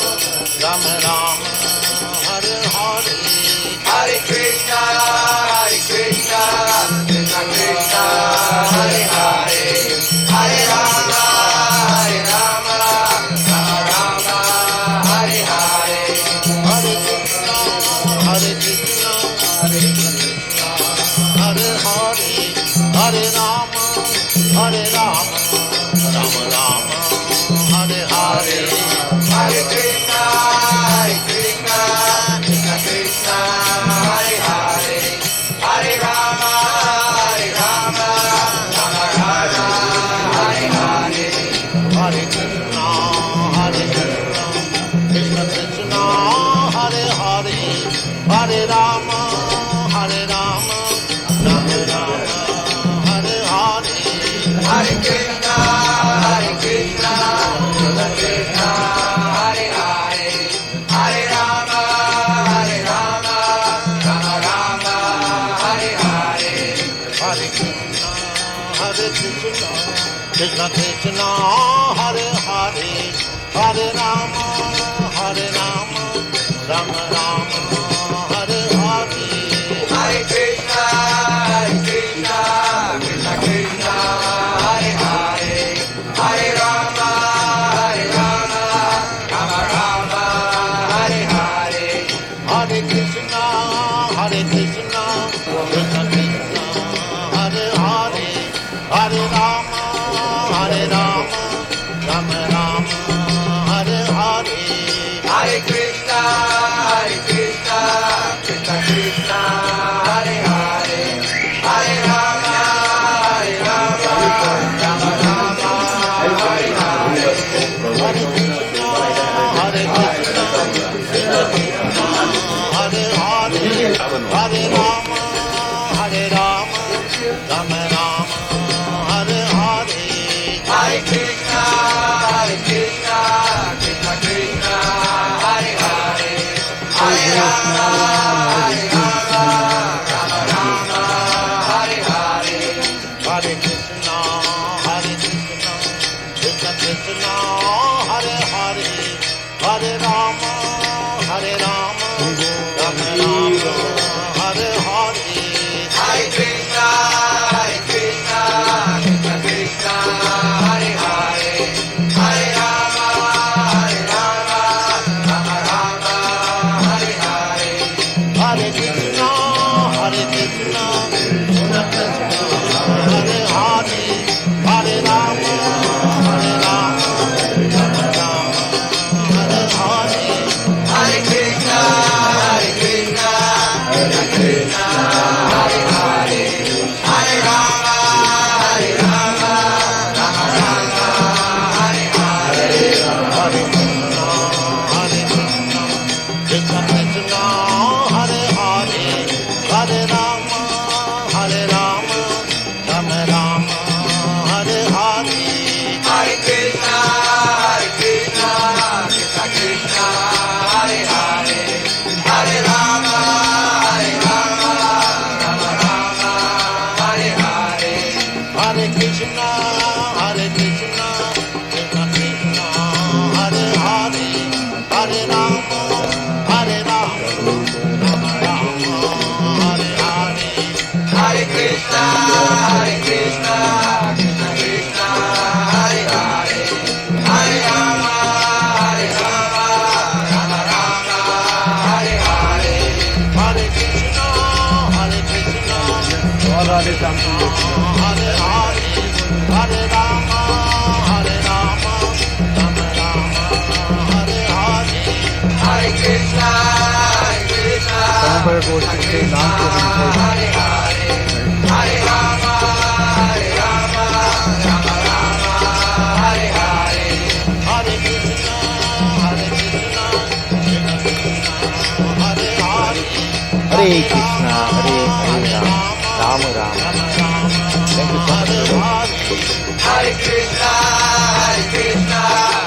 Rama Rama, Hare Hare, Hare Krishna, Krishna Krishna, Hare Hare, Hare Rama, Hare Rama, Rama Rama, Hare Hare, Hare Krishna, Hare Krishna, Hare Krishna, Hare Hare, Hare Rama, Hare Rama, Rama Rama, Hare Hare, Hare Krishna, Krishna Krishna, Hare Hare, Hare Rama, Hare Rama, Rama Rama, Hare Hare, Hare Krishna, Krishna Krishna, Hare Hare, Hare Rama, Hare Rama, Rama Rama, Hare Hare, Hare Krishna, Krishna Krishna, Hare Hare, Hare Rama, Hare Rama, Rama Rama, Hare Hare, Hare Krishna, Krishna Krishna, Hare Hare, Hare Rama, Hare Rama, Rama Rama, Hare Hare, Hare Krishna, Krishna Krishna, Hare Hare, Hare Rama, Hare Rama, Rama Rama, Hare Hare, Hare Krishna, Krishna Krishna, Hare Hare, Hare Rama, Hare Rama, Rama Rama, Hare Hare, Hare Krishna, Krishna Krishna, Hare Hare, Hare Rama, Hare Rama, Rama Rama, Hare Hare, Hare Krishna, Krishna Krishna, Hare Hare, Hare Rama, Hare Rama, Rama Rama, Hare Hare, Hare Krishna, Krishna Krishna, Hare Hare, Hare Rama, Hare Rama, Rama Rama, Hare Hare, Hare Krishna, Krishna Krishna, Hare Hare, Hare Rama, Hare Rama, Rama Rama, Hare Hare, Hare Krishna, Krishna Krishna, Hare Hare, Hare Rama, Hare Rama, Rama Rama, Hare Hare, Hare Krishna, Krishna Krishna, Hare Hare, Hare Rama, Hare Rama, Rama Rama, Hare Hare, Hare Krishna, Krishna Krishna, Hare Hare, Hare Rama, Hare Rama, Rama Rama, Hare Hare, Hare Krishna, Krishna Krishna, Hare Hare, Hare Rama, Hare Rama, Rama Rama, Hare Hare, Hare Krishna, Krishna Krishna, Hare Hare, Hare Rama, Hare Rama, Rama Rama, Hare Hare, Hare Krishna, Krishna Krishna, Hare Hare, Hare Rama, Hare Rama, Rama Rama, Hare Hare, Hare Krishna, Krishna Krishna, Hare Hare, Hare Rama, Hare Rama, Rama Rama, Hare Hare, Hare Krishna, Hare Hare, Hare Rama, Hare Rama, Rama Rama, Hare Hare, Hare Krishna, Krishna Krishna, Hare Hare, Hare Rama, Hare Rama, Rama Rama, Hare Hare, Hare Krishna, Krishna Krishna, Hare Hare, Hare Krishna, Hare Hare, Rama Rama, Rama Rama, Hare Krishna, Hare Krishna.